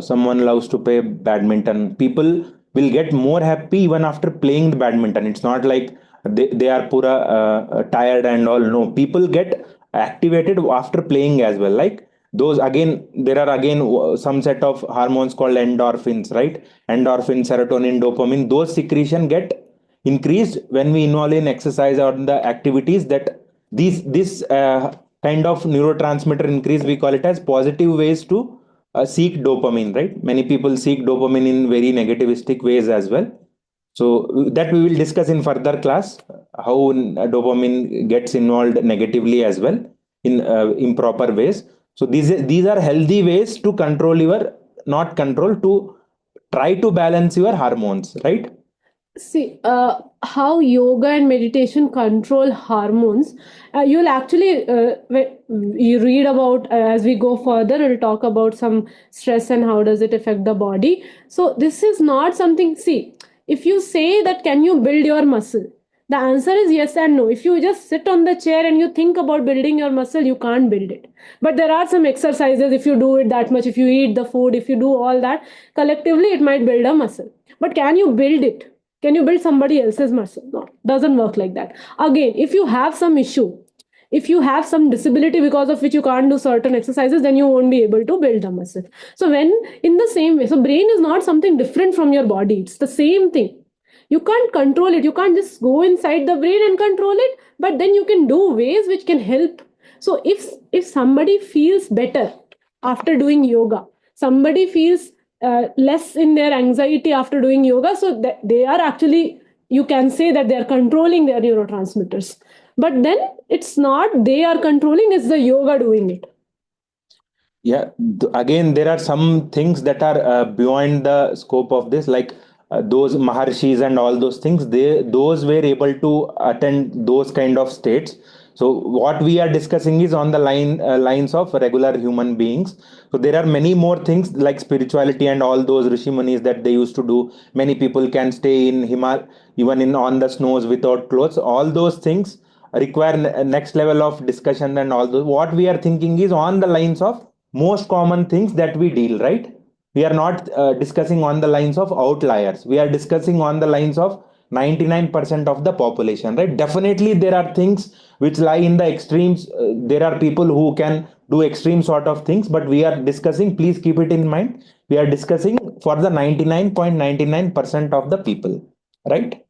someone loves to play badminton. People will get more happy even after playing the badminton. It's not like they are pura tired and all. No, people get activated after playing as well. Like those again, there are again some set of hormones called endorphins, right? Endorphin, serotonin, dopamine. Those secretion get increased when we involve in exercise or the activities that this kind of neurotransmitter increase, we call it as positive ways to seek dopamine, right? Many people seek dopamine in very negativistic ways as well. So that we will discuss in further class, how dopamine gets involved negatively as well in improper ways. So these are healthy ways to control your, not control, to try to balance your hormones, right? See, how yoga and meditation control hormones. You'll actually, you read about as we go further, we'll talk about some stress and how does it affect the body. So this is not something, see, if you say that can you build your muscle, the answer is yes and no. If you just sit on the chair and you think about building your muscle, you can't build it. But there are some exercises, if you do it that much, if you eat the food, if you do all that, collectively it might build a muscle. But can you build it? Can you build somebody else's muscle? No, doesn't work like that. Again, if you have some issue, if you have some disability because of which you can't do certain exercises, then you won't be able to build the muscle. So when in the same way, so brain is not something different from your body. It's the same thing. You can't control it. You can't just go inside the brain and control it, but then you can do ways which can help. So if somebody feels better after doing yoga, somebody feels less in their anxiety after doing yoga, so they are actually, you can say that they are controlling their neurotransmitters. But then it's not they are controlling, it's the yoga doing it. Yeah, again, there are some things that are beyond the scope of this, like those maharshis and all those things. Those were able to attend those kind of states. So what we are discussing is on the lines of regular human beings. So there are many more things like spirituality and all those rishi munis that they used to do. Many people can stay in Himal, even in on the snows without clothes. All those things require next level of discussion and all those. What we are thinking is on the lines of most common things that we deal, right? We are not discussing on the lines of outliers. We are discussing on the lines of 99% of the population, right? Definitely there are things which lie in the extremes. There are people who can do extreme sort of things, but we are discussing, please keep it in mind, we are discussing for the 99.99% of the people, right?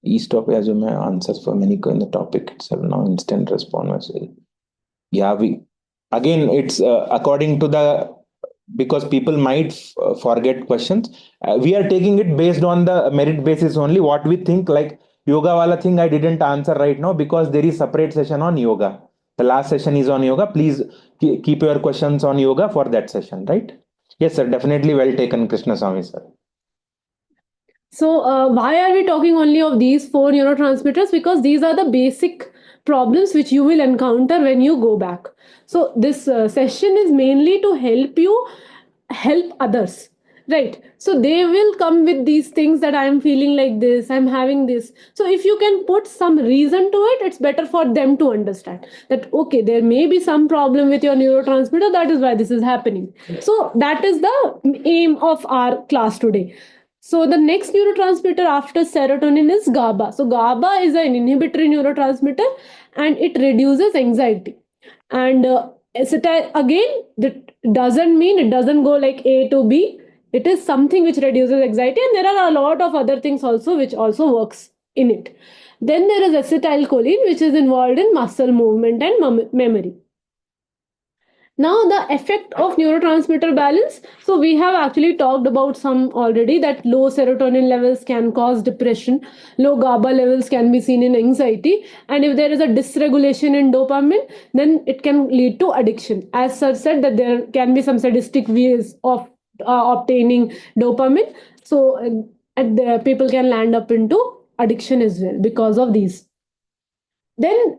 East of Yazuma answers for many in the topic itself. Now instant response. Yeah, we again, it's according to the, because people might forget questions. We are taking it based on the merit basis only. What we think, like yoga wala thing, I didn't answer right now because there is separate session on yoga. The last session is on yoga. Please keep your questions on yoga for that session, right? Yes, sir. Definitely well taken, Krishna Swami, sir. So why are we talking only of these four neurotransmitters? Because these are the basic problems which you will encounter when you go back. So this session is mainly to help you help others, right? So they will come with these things that I am feeling like this, I'm having this. So if you can put some reason to it, it's better for them to understand that okay, there may be some problem with your neurotransmitter, that is why this is happening. So that is the aim of our class today. So the next neurotransmitter after serotonin is GABA. So GABA is an inhibitory neurotransmitter and it reduces anxiety. And again, that doesn't mean it doesn't go like A to B. It is something which reduces anxiety, and there are a lot of other things also which also works in it. Then there is acetylcholine, which is involved in muscle movement and memory. Now, the effect of neurotransmitter balance. So, we have actually talked about some already, that low serotonin levels can cause depression, low GABA levels can be seen in anxiety, and if there is a dysregulation in dopamine, then it can lead to addiction. As Sir said, that there can be some sadistic ways of obtaining dopamine. So, people can land up into addiction as well because of these. Then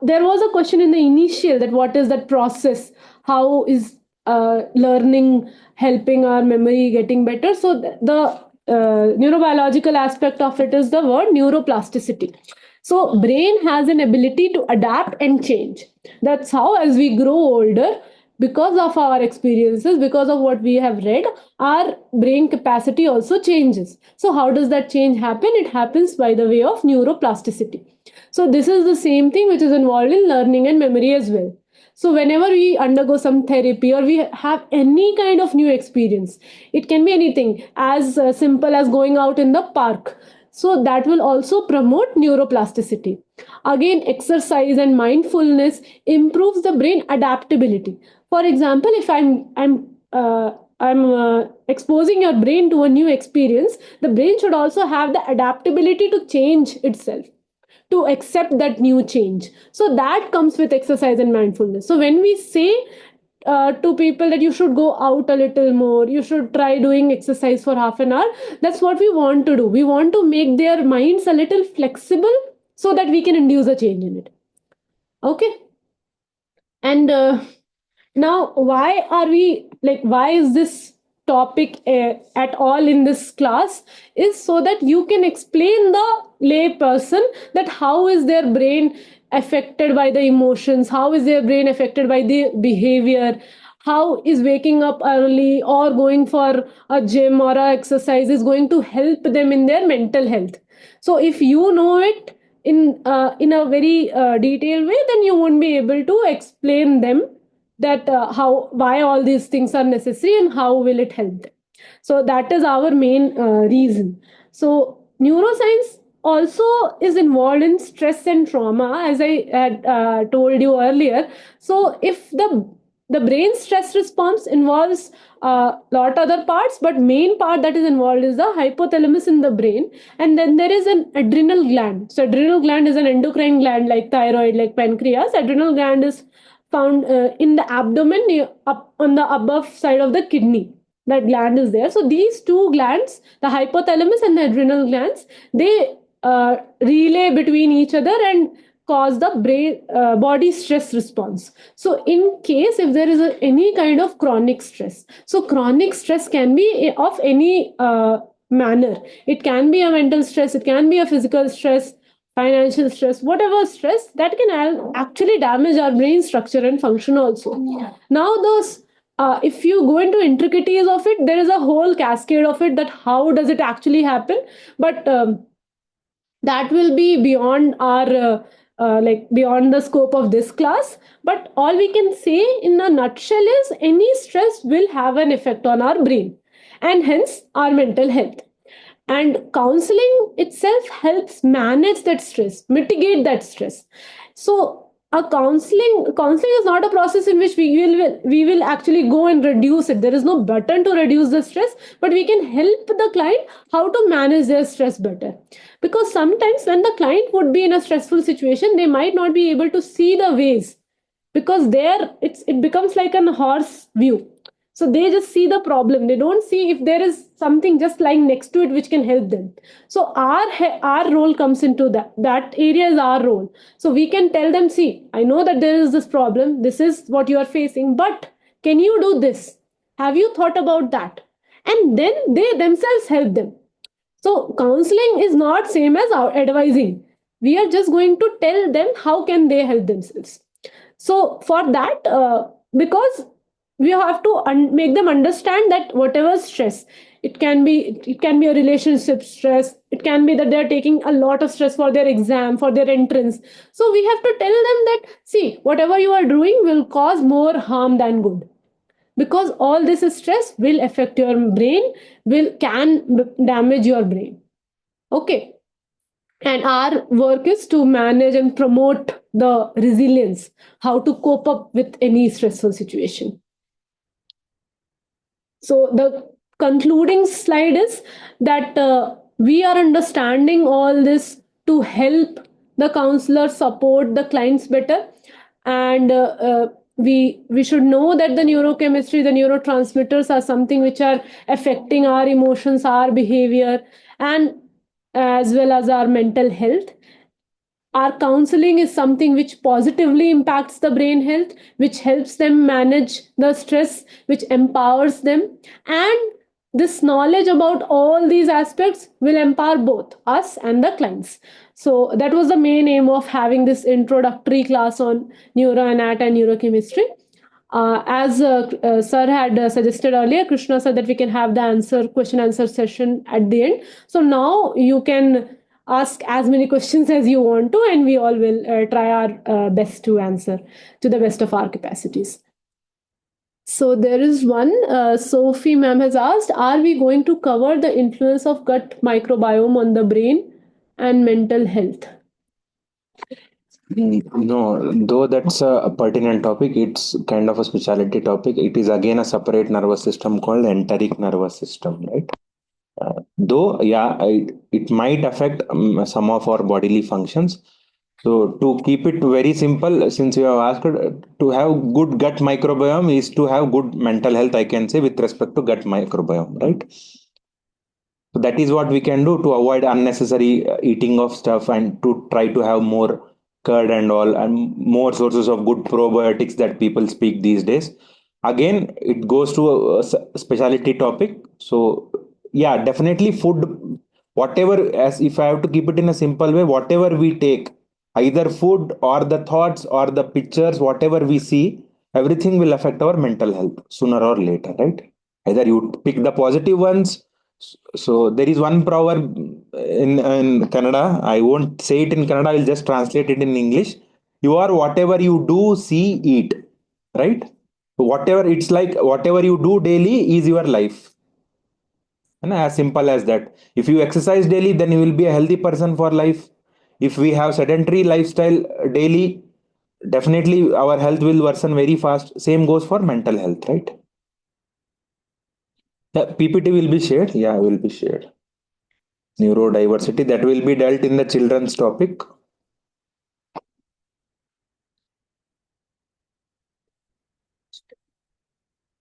there was a question in the initial, that what is that process, how is learning helping our memory getting better. So the neurobiological aspect of it is the word neuroplasticity. So brain has an ability to adapt and change. That's how, as we grow older, because of our experiences, because of what we have read, our brain capacity also changes. So how does that change happen? It happens by the way of neuroplasticity. So this is the same thing which is involved in learning and memory as well. So whenever we undergo some therapy, or we have any kind of new experience, it can be anything as simple as going out in the park. So that will also promote neuroplasticity. Again, exercise and mindfulness improves the brain adaptability. For example, if I'm exposing your brain to a new experience, the brain should also have the adaptability to change itself, to accept that new change. So that comes with exercise and mindfulness. So when we say to people that you should go out a little more, you should try doing exercise for half an hour, that's what we want to do. We want to make their minds a little flexible so that we can induce a change in it. Okay. And now, why is this topic at all in this class, is so that you can explain the lay person that how is their brain affected by the emotions, how is their brain affected by the behavior, how is waking up early or going for a gym or a exercise is going to help them in their mental health. So if you know it in a very detailed way, then you won't be able to explain them that why all these things are necessary and how will it help them. So that is our main reason. So neuroscience also is involved in stress and trauma, as I had told you earlier. So if the brain stress response involves a lot other parts, but main part that is involved is the hypothalamus in the brain, and then there is an adrenal gland. So adrenal gland is an endocrine gland like thyroid, like pancreas. Adrenal gland is found in the abdomen, up on the above side of the kidney. That gland is there. So these two glands, the hypothalamus and the adrenal glands, they relay between each other and cause the brain body stress response. So in case if there is any kind of chronic stress, so chronic stress can be of any manner. It can be a mental stress, it can be a physical stress, financial stress, whatever stress, that can actually damage our brain structure and function also. Now those if you go into intricacies of it, there is a whole cascade of it, that how does it actually happen. But that will be beyond our beyond the scope of this class. But all we can say in a nutshell is any stress will have an effect on our brain and hence our mental health. And counseling itself helps manage that stress, mitigate that stress. So a counseling is not a process in which we will actually go and reduce it. There is no button to reduce the stress, but we can help the client how to manage their stress better. Because sometimes when the client would be in a stressful situation, they might not be able to see the ways, because there it becomes like an horse view. So they just see the problem, they don't see if there is something just lying next to it which can help them. So our role comes into that area is our role. So we can tell them, see, I know that there is this problem, this is what you are facing, but can you do this, have you thought about that? And then they themselves help them. So counseling is not same as advising. We are just going to tell them how can they help themselves. So for that, because we have to make them understand that whatever stress, it can be a relationship stress, it can be that they are taking a lot of stress for their exam, for their entrance. So we have to tell them that, see, whatever you are doing will cause more harm than good. because all this stress will affect your brain, can damage your brain. Okay. And our work is to manage and promote the resilience, how to cope up with any stressful situation. So the concluding slide is that we are understanding all this to help the counselor support the clients better, and we should know that the neurochemistry, the neurotransmitters are something which are affecting our emotions, our behavior, and as well as our mental health. Our counseling is something which positively impacts the brain health, which helps them manage the stress, which empowers them, and this knowledge about all these aspects will empower both us and the clients. So that was the main aim of having this introductory class on neuroanat and neurochemistry. As sir had suggested earlier, Krishna said that we can have the question answer session at the end. So now you can ask as many questions as you want to, and we all will try our best to answer to the best of our capacities. So there is one, Sophie ma'am has asked, are we going to cover the influence of gut microbiome on the brain and mental health? No, though that's a pertinent topic, it's kind of a specialty topic. It is again a separate nervous system called enteric nervous system, right? Though, yeah, it might affect some of our bodily functions. So to keep it very simple, since you have asked, to have good gut microbiome is to have good mental health, I can say, with respect to gut microbiome, right? So that is what we can do to avoid unnecessary eating of stuff and to try to have more curd and all and more sources of good probiotics that people speak these days. Again, it goes to a specialty topic. So yeah, definitely food, whatever, as if I have to keep it in a simple way, whatever we take, either food or the thoughts or the pictures, whatever we see, everything will affect our mental health sooner or later, right? Either you pick the positive ones. So there is one proverb in Kannada. I won't say it in Kannada. I will just translate it in English. You are whatever you do, see, eat. Right? Whatever it's like, whatever you do daily is your life. And as simple as that. If you exercise daily, then you will be a healthy person for life. If we have sedentary lifestyle daily, definitely our health will worsen very fast. Same goes for mental health, right? The PPT will be shared. Yeah, will be shared. Neurodiversity that will be dealt in the children's topic.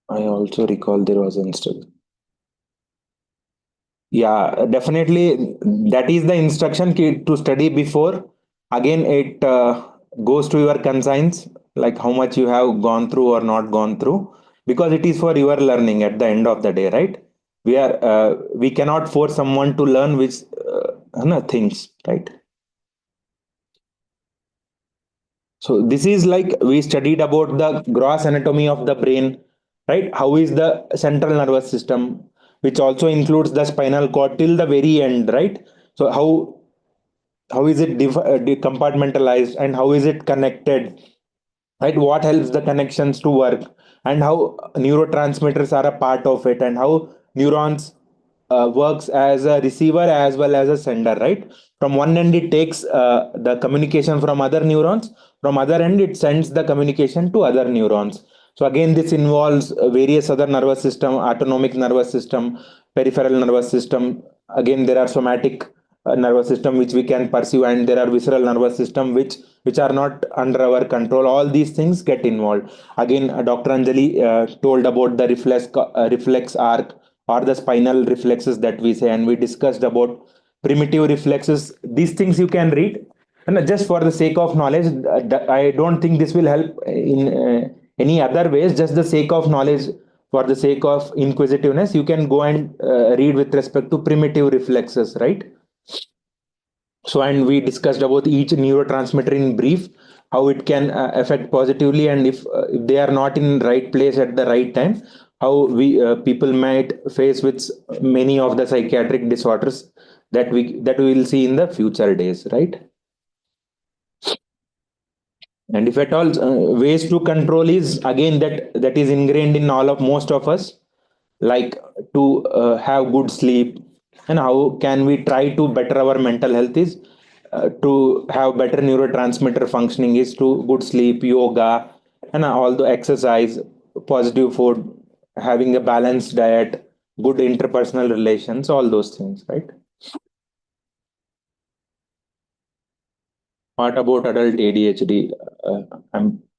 I also recall there was instruction. Yeah, definitely. That is the instruction to study before. Again, it goes to your conscience, like how much you have gone through or not gone through, because it is for your learning at the end of the day, right? We cannot force someone to learn which things, right? So this is like we studied about the gross anatomy of the brain, right? How is the central nervous system, which also includes the spinal cord till the very end, right? So how is it compartmentalized and how is it connected, right? What helps the connections to work and how neurotransmitters are a part of it and how neurons works as a receiver as well as a sender, right? From one end it takes the communication from other neurons, from other end it sends the communication to other neurons. So again this involves various other nervous system, autonomic nervous system, peripheral nervous system. Again there are somatic nervous system which we can pursue, and there are visceral nervous system which are not under our control. All these things get involved. Again, Dr. Anjali told about the reflex arc or the spinal reflexes that we say, and we discussed about primitive reflexes. These things you can read, and just for the sake of knowledge, I don't think this will help in any other ways. Just the sake of knowledge, for the sake of inquisitiveness, you can go and read with respect to primitive reflexes, right? So, and we discussed about each neurotransmitter in brief, how it can affect positively, and if they are not in right place at the right time, how we people might face with many of the psychiatric disorders that we will see in the future days, right? And if at all, ways to control is again that is ingrained in all of most of us, like to have good sleep, and how can we try to better our mental health is to have better neurotransmitter functioning is to good sleep, yoga, and all the exercise, positive food, having a balanced diet, good interpersonal relations, all those things, right? What about adult ADHD?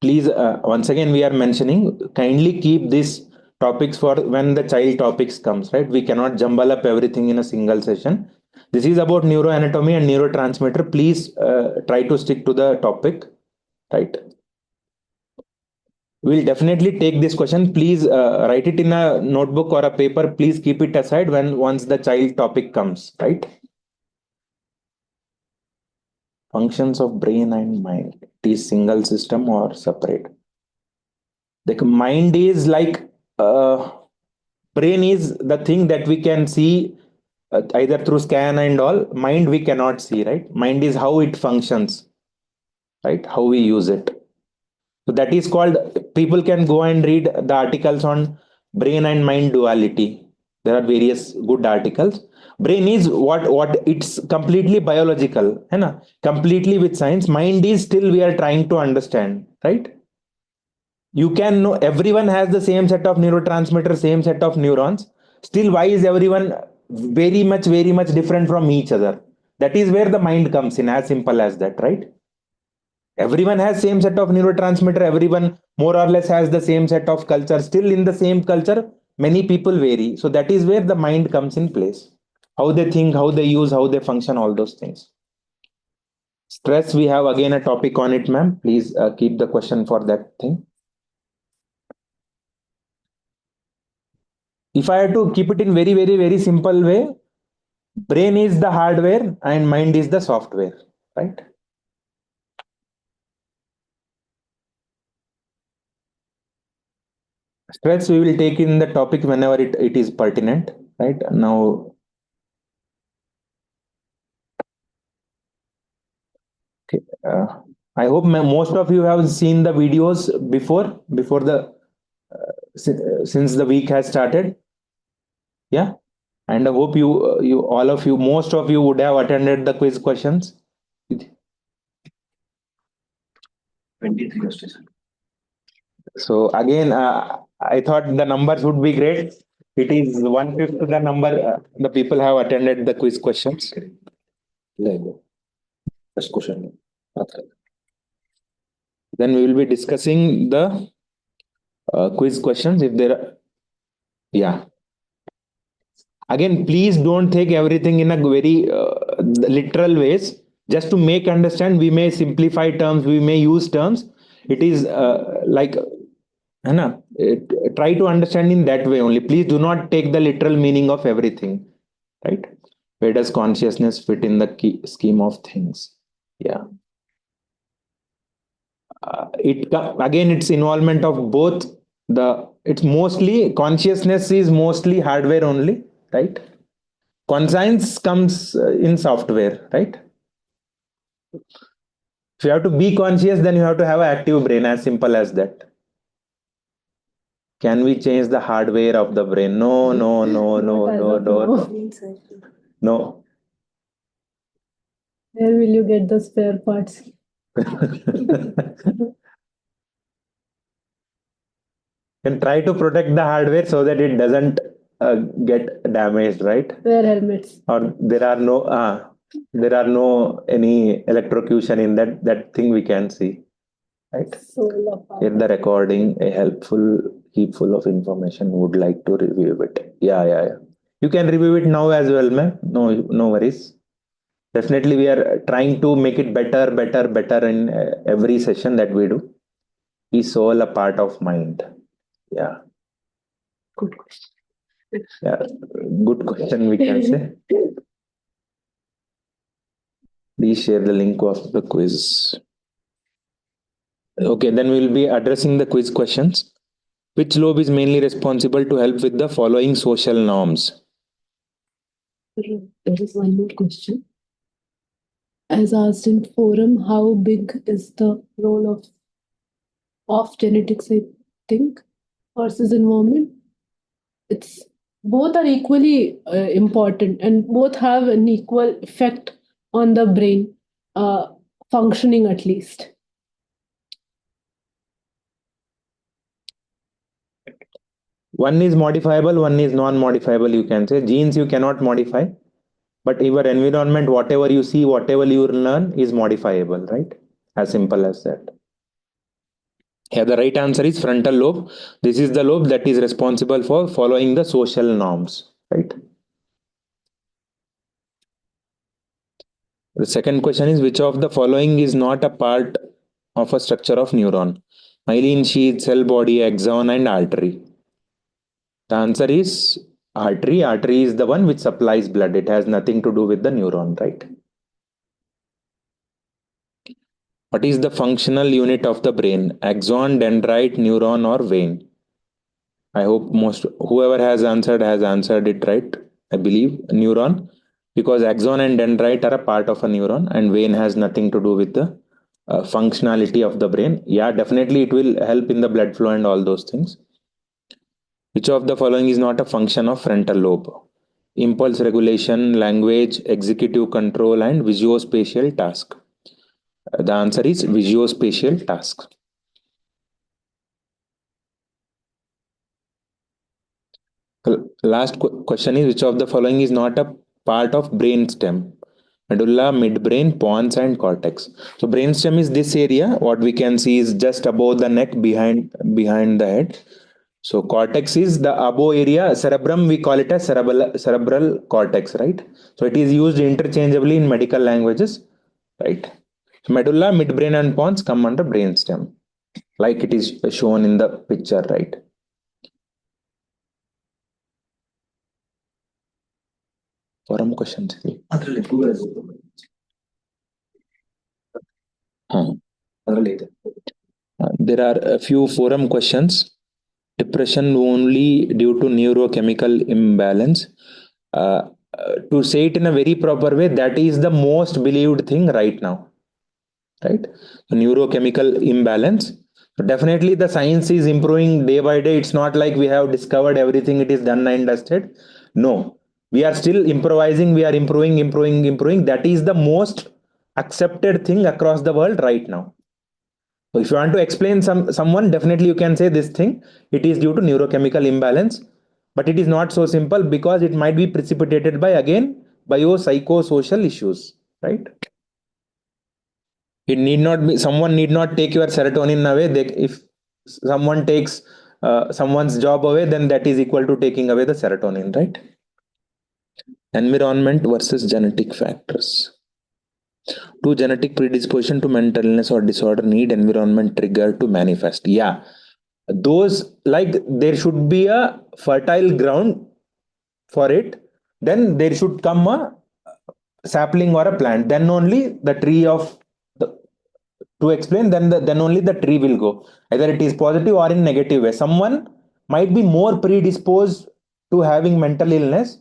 Please, once again, we are mentioning, kindly keep these topics for when the child topics comes, right? We cannot jumble up everything in a single session. This is about neuroanatomy and neurotransmitter. Please try to stick to the topic, right? We'll definitely take this question. Please write it in a notebook or a paper. Please keep it aside when once the child topic comes, right? Functions of brain and mind. It is single system or separate? The mind is like brain is the thing that we can see either through scan and all. Mind we cannot see, right? Mind is how it functions, right? How we use it. So that is called, people can go and read the articles on brain and mind duality. There are various good articles. Brain is what it's completely biological, है ना? Completely with science. Mind is still we are trying to understand, right? You can know everyone has the same set of neurotransmitters, same set of neurons. Still, why is everyone very much different from each other? That is where the mind comes in, as simple as that, right? Everyone has same set of neurotransmitter, everyone more or less has the same set of culture. Still in the same culture, many people vary. So that is where the mind comes in place. How they think, how they use, how they function, all those things. Stress, we have again a topic on it, ma'am. Please keep the question for that thing. If I had to keep it in very simple way, brain is the hardware and mind is the software, right? Stress we will take in the topic whenever it is pertinent, right? Now, okay, I hope most of you have seen the videos before the since the week has started. Yeah, and I hope you all of you, most of you would have attended the quiz questions. 23 questions. So again, I thought the numbers would be great. It is 1/5 the number the people have attended the quiz questions. First question. Okay. Then we will be discussing the quiz questions. If there are, yeah. Again, please don't take everything in a very literal ways. Just to make understand, we may simplify terms, we may use terms. It is like, है ना? Try to understand in that way only. Please do not take the literal meaning of everything, right? Where does consciousness fit in the scheme of things? Yeah. Again, it's involvement of both. It's mostly consciousness is mostly hardware only, right? Conscience comes in software, right? If you have to be conscious, then you have to have an active brain, as simple as that. Can we change the hardware of the brain? No. No. Where will you get the spare parts? Can try to protect the hardware so that it doesn't get damaged, right? Wear helmets. Or there are no any electrocution in that thing we can see, right? Here the recording a helpful heap full of information, would like to review it. Yeah. You can review it now as well, ma'am. No worries. Definitely we are trying to make it better in every session that we do. Is soul a part of mind? Yeah. Good question. Yeah, good question, we can say. Please share the link of the quiz. Okay, then we'll be addressing the quiz questions. Which lobe is mainly responsible to help with the following social norms? There is one more question. As asked in forum, how big is the role of of genetics, I think, versus environment. It's both are equally important, and both have an equal effect on the brain functioning, at least. One is modifiable, one is non-modifiable, you can say. Genes you cannot modify, but your environment, whatever you see, whatever you learn, is modifiable, right? As simple as that. Yeah, the right answer is frontal lobe. This is the lobe that is responsible for following the social norms, right? The second question is, which of the following is not a part of a structure of neuron? Myelin sheath, cell body, axon, and artery. The answer is artery. Artery is the one which supplies blood. It has nothing to do with the neuron, right? What is the functional unit of the brain? Axon, dendrite, neuron, or vein? I hope whoever has answered it right. I believe neuron, because axon and dendrite are a part of a neuron, and vein has nothing to do with the functionality of the brain. Yeah, definitely it will help in the blood flow and all those things. Which of the following is not a function of frontal lobe? Impulse regulation, language, executive control, and visuospatial task. The answer is visuospatial task. Last question is, which of the following is not a part of brainstem? Medulla, midbrain, pons, and cortex. So brainstem is this area. What we can see is just above the neck, behind the head. So cortex is the above area. Cerebrum, we call it as cerebral cortex, right? So it is used interchangeably in medical languages, right? So medulla, midbrain, and pons come under brainstem, like it is shown in the picture, right? Forum questions. There are a few forum questions. Depression only due to neurochemical imbalance. To say it in a very proper way, that is the most believed thing right now, right? Neurochemical imbalance. Definitely the science is improving day by day. It's not like we have discovered everything, it is done and dusted. No, we are still improvising, we are improving. That is the most accepted thing across the world right now. So if you want to explain someone, definitely you can say this thing, it is due to neurochemical imbalance, but it is not so simple, because it might be precipitated by, again, biopsychosocial issues, right? It need not be, someone need not take your serotonin away. If someone takes someone's job away, then that is equal to taking away the serotonin, right? Environment versus genetic factors. Do genetic predisposition to mental illness or disorder need environment trigger to manifest? Yeah, those, like, there should be a fertile ground for it, then there should come a sapling or a plant, then only the tree of the, to explain, then only the tree will go, either it is positive or in negative way. Someone might be more predisposed to having mental illness,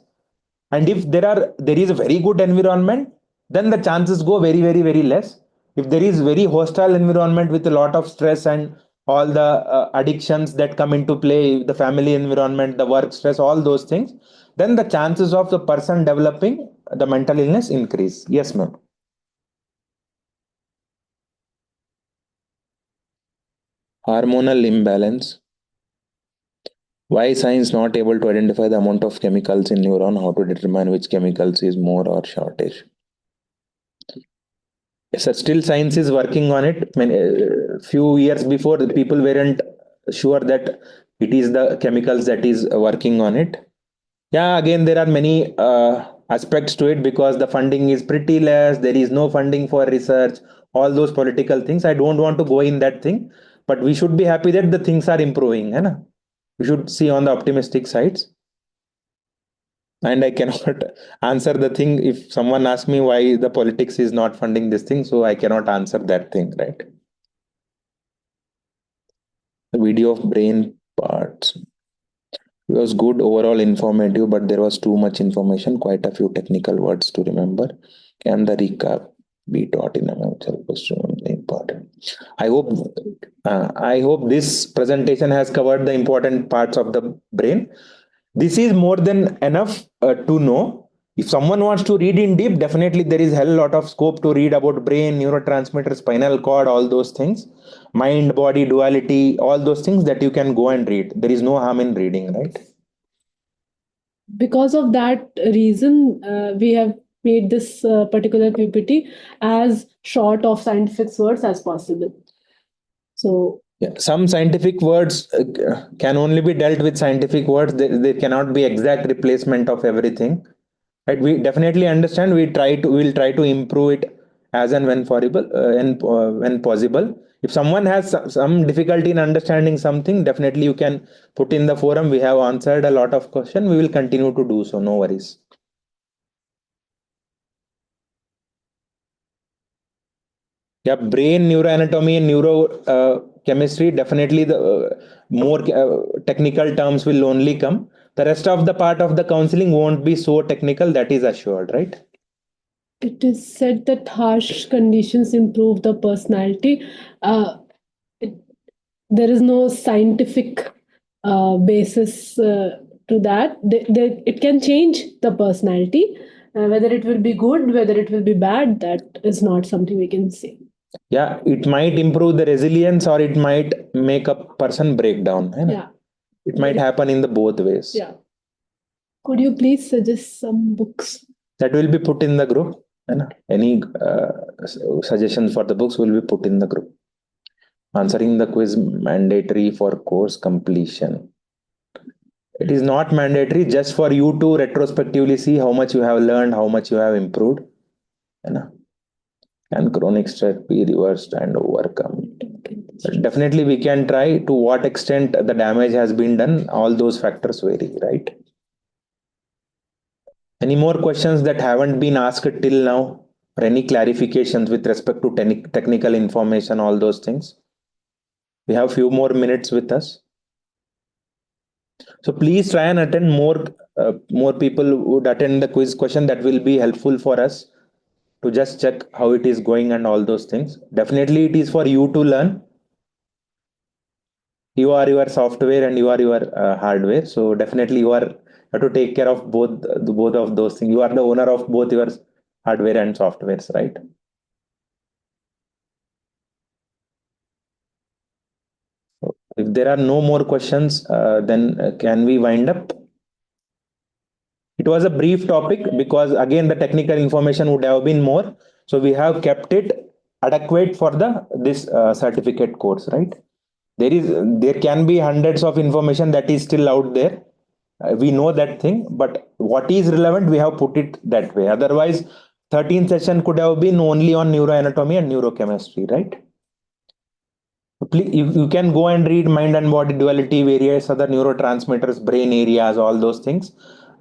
and if there is a very good environment, then the chances go very less. If there is very hostile environment with a lot of stress and all the addictions that come into play, the family environment, the work stress, all those things, then the chances of the person developing the mental illness increase. Yes, ma'am. Hormonal imbalance. Why science not able to identify the amount of chemicals in neuron? How to determine which chemicals is more or shortage? Yes, sir, still science is working on it. Few years before, the people weren't sure that it is the chemicals that is working on it. Yeah, again, there are many aspects to it, because the funding is pretty less. There is no funding for research, all those political things. I don't want to go in that thing, but we should be happy that the things are improving. Hai na? We should see on the optimistic sides. And I cannot answer the thing if someone asks me why the politics is not funding this thing, so I cannot answer that thing, right? The video of brain parts. It was good, overall informative, but there was too much information, quite a few technical words to remember. Can the recap be taught in a important. I hope this presentation has covered the important parts of the brain. This is more than enough to know. If someone wants to read in deep, definitely there is a hell lot of scope to read about brain, neurotransmitter, spinal cord, all those things, mind, body, duality, all those things that you can go and read. There is no harm in reading, right? Because of that reason, we have made this particular PPT as short of scientific words as possible. So yeah, some scientific words can only be dealt with scientific words. They cannot be exact replacement of everything. Right? We definitely understand. We'll try to improve it as and when possible. When possible. If someone has some difficulty in understanding something, definitely you can put in the forum. We have answered a lot of questions. We will continue to do so. No worries. Yeah, brain neuroanatomy and neurochemistry, definitely the more technical terms will only come. The rest of the part of the counseling won't be so technical, that is assured, right? it is said that harsh conditions improve the personality. It, there is no scientific basis to that. It can change the personality. Whether it will be good, whether it will be bad, that is not something we can say. Yeah, it might improve the resilience or it might make a person break down. Yeah. It might happen in the both ways. Yeah. Could you please suggest some books? That will be put in the group. Any suggestions for the books will be put in the group. Answering the quiz mandatory for course completion. It is not mandatory, just for you to retrospectively see how much you have learned, how much you have improved. Can chronic stress be reversed and overcome? Definitely we can try. To what extent the damage has been done, all those factors vary, right? Any more questions that haven't been asked till now, or any clarifications with respect to technical information, all those things? We have few more minutes with us. So please try and attend more people would attend the quiz question. That will be helpful for us to just check how it is going and all those things. Definitely it is for you to learn. You are your software and you are your hardware. So definitely you have to take care of both of those things. You are the owner of both your hardware and softwares, right? So if there are no more questions, then can we wind up? It was a brief topic because again the technical information would have been more. So we have kept it adequate for this certificate course, right? There can be hundreds of information that is still out there. We know that thing, but what is relevant, we have put it that way. Otherwise, 13th session could have been only on neuroanatomy and neurochemistry, right? Please, you can go and read mind and body duality, various other neurotransmitters, brain areas, all those things,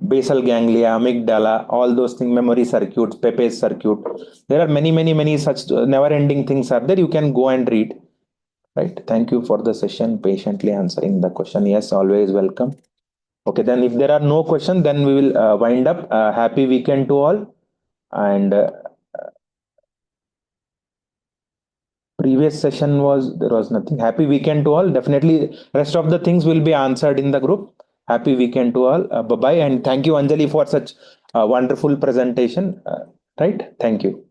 basal ganglia, amygdala, all those things, memory circuits, Pepe's circuit. There are many such never-ending things are there. You can go and read. Right. Thank you for the session, patiently answering the question. Yes, always welcome. Okay, then if there are no questions, then we will wind up. Happy weekend to all. And previous session there was nothing. Happy weekend to all. Definitely, rest of the things will be answered in the group. Happy weekend to all. Bye bye, and thank you, Anjali, for such a wonderful presentation. Right. Thank you.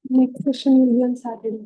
Next session will be on Saturday.